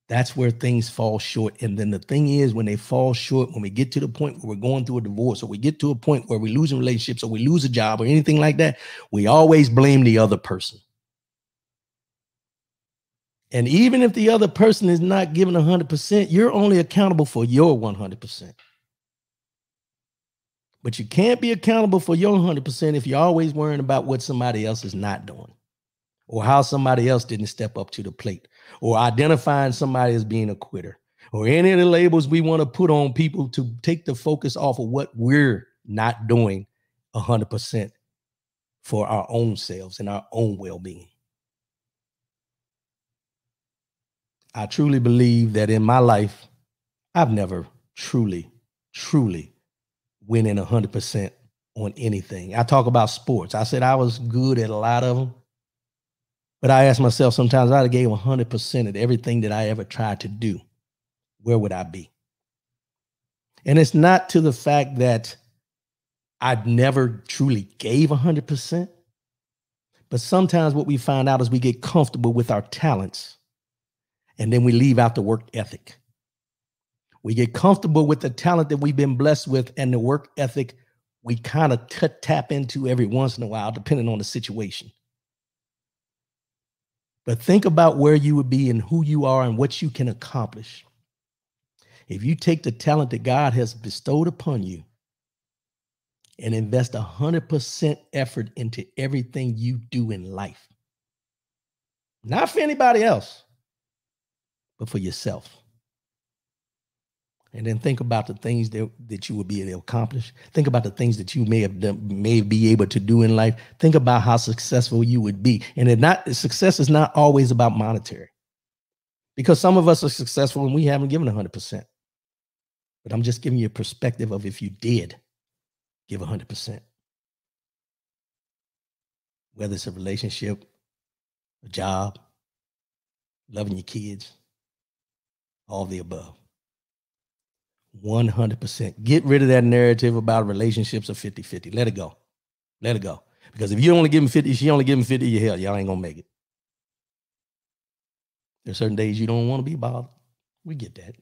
that's where things fall short. And then the thing is, when they fall short, when we get to the point where we're going through a divorce, or we get to a point where we're losing relationships, or we lose a job, or anything like that, we always blame the other person. And even if the other person is not giving 100%, you're only accountable for your 100%. But you can't be accountable for your 100% if you're always worrying about what somebody else is not doing, or how somebody else didn't step up to the plate, or identifying somebody as being a quitter, or any of the labels we want to put on people to take the focus off of what we're not doing 100% for our own selves and our own well-being. I truly believe that in my life, I've never truly went in 100% on anything. I talk about sports. I said I was good at a lot of them. But I ask myself sometimes, if I gave 100% at everything that I ever tried to do, where would I be? And it's not to the fact that I never truly gave 100%. But sometimes what we find out is we get comfortable with our talents, and then we leave out the work ethic. We get comfortable with the talent that we've been blessed with, and the work ethic we kind of tap into every once in a while, depending on the situation. But think about where you would be and who you are and what you can accomplish if you take the talent that God has bestowed upon you and invest 100% effort into everything you do in life. Not for anybody else, but for yourself. And then think about the things that you will be able to accomplish. Think about the things that you may be able to do in life. Think about how successful you would be. And success is not always about monetary, because some of us are successful and we haven't given 100%. But I'm just giving you a perspective of if you did give 100%, whether it's a relationship, a job, loving your kids, all of the above. 100%. Get rid of that narrative about relationships of 50-50. Let it go. Let it go. Because if you only give him 50, she only give him 50, hell, y'all ain't gonna make it. There's certain days you don't want to be bothered. We get that.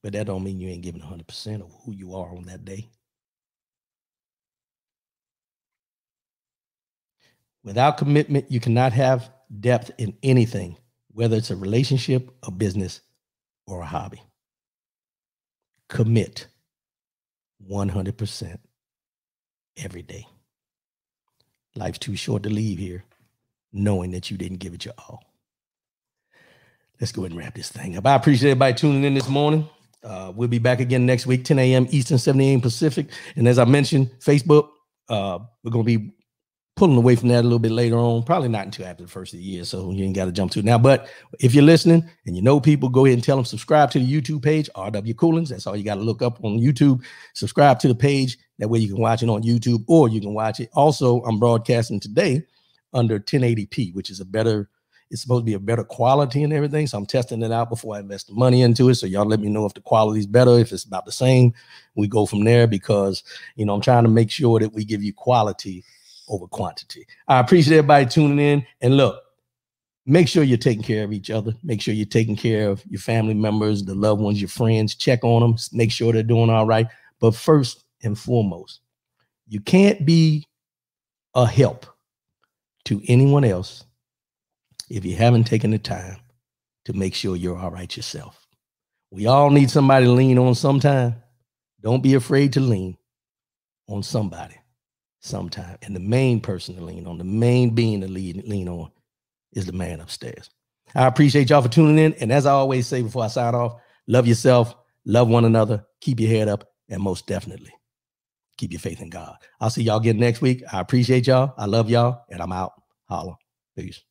But that don't mean you ain't giving 100% of who you are on that day. Without commitment, you cannot have depth in anything, whether it's a relationship, a business, or a hobby. Commit 100% every day. Life's too short to leave here knowing that you didn't give it your all. Let's go ahead and wrap this thing up. I appreciate everybody tuning in this morning. We'll be back again next week, 10 a.m. Eastern, 7 a.m. Pacific. And as I mentioned, Facebook, we're going to be pulling away from that a little bit later on, probably not until after the first of the year, so you ain't got to jump to it now. But if you're listening and you know people, go ahead and tell them subscribe to the YouTube page, RW Coolings. That's all you got to look up on YouTube. Subscribe to the page. That way you can watch it on YouTube, or you can watch it. Also, I'm broadcasting today under 1080p, which is it's supposed to be a better quality and everything. So I'm testing it out before I invest the money into it. So y'all let me know if the quality is better, if it's about the same. We go from there, because, I'm trying to make sure that we give you quality over quantity. I appreciate everybody tuning in. And look, make sure you're taking care of each other. Make sure you're taking care of your family members, the loved ones, your friends. Check on them. Make sure they're doing all right. But first and foremost, you can't be a help to anyone else if you haven't taken the time to make sure you're all right yourself. We all need somebody to lean on sometime. Don't be afraid to lean on somebody. sometime. And the main person to lean on, the main being to lean on is the man upstairs. I appreciate y'all for tuning in. And as I always say before I sign off, love yourself, love one another, keep your head up, and most definitely keep your faith in God. I'll see y'all again next week. I appreciate y'all. I love y'all, and I'm out. Holla. Peace.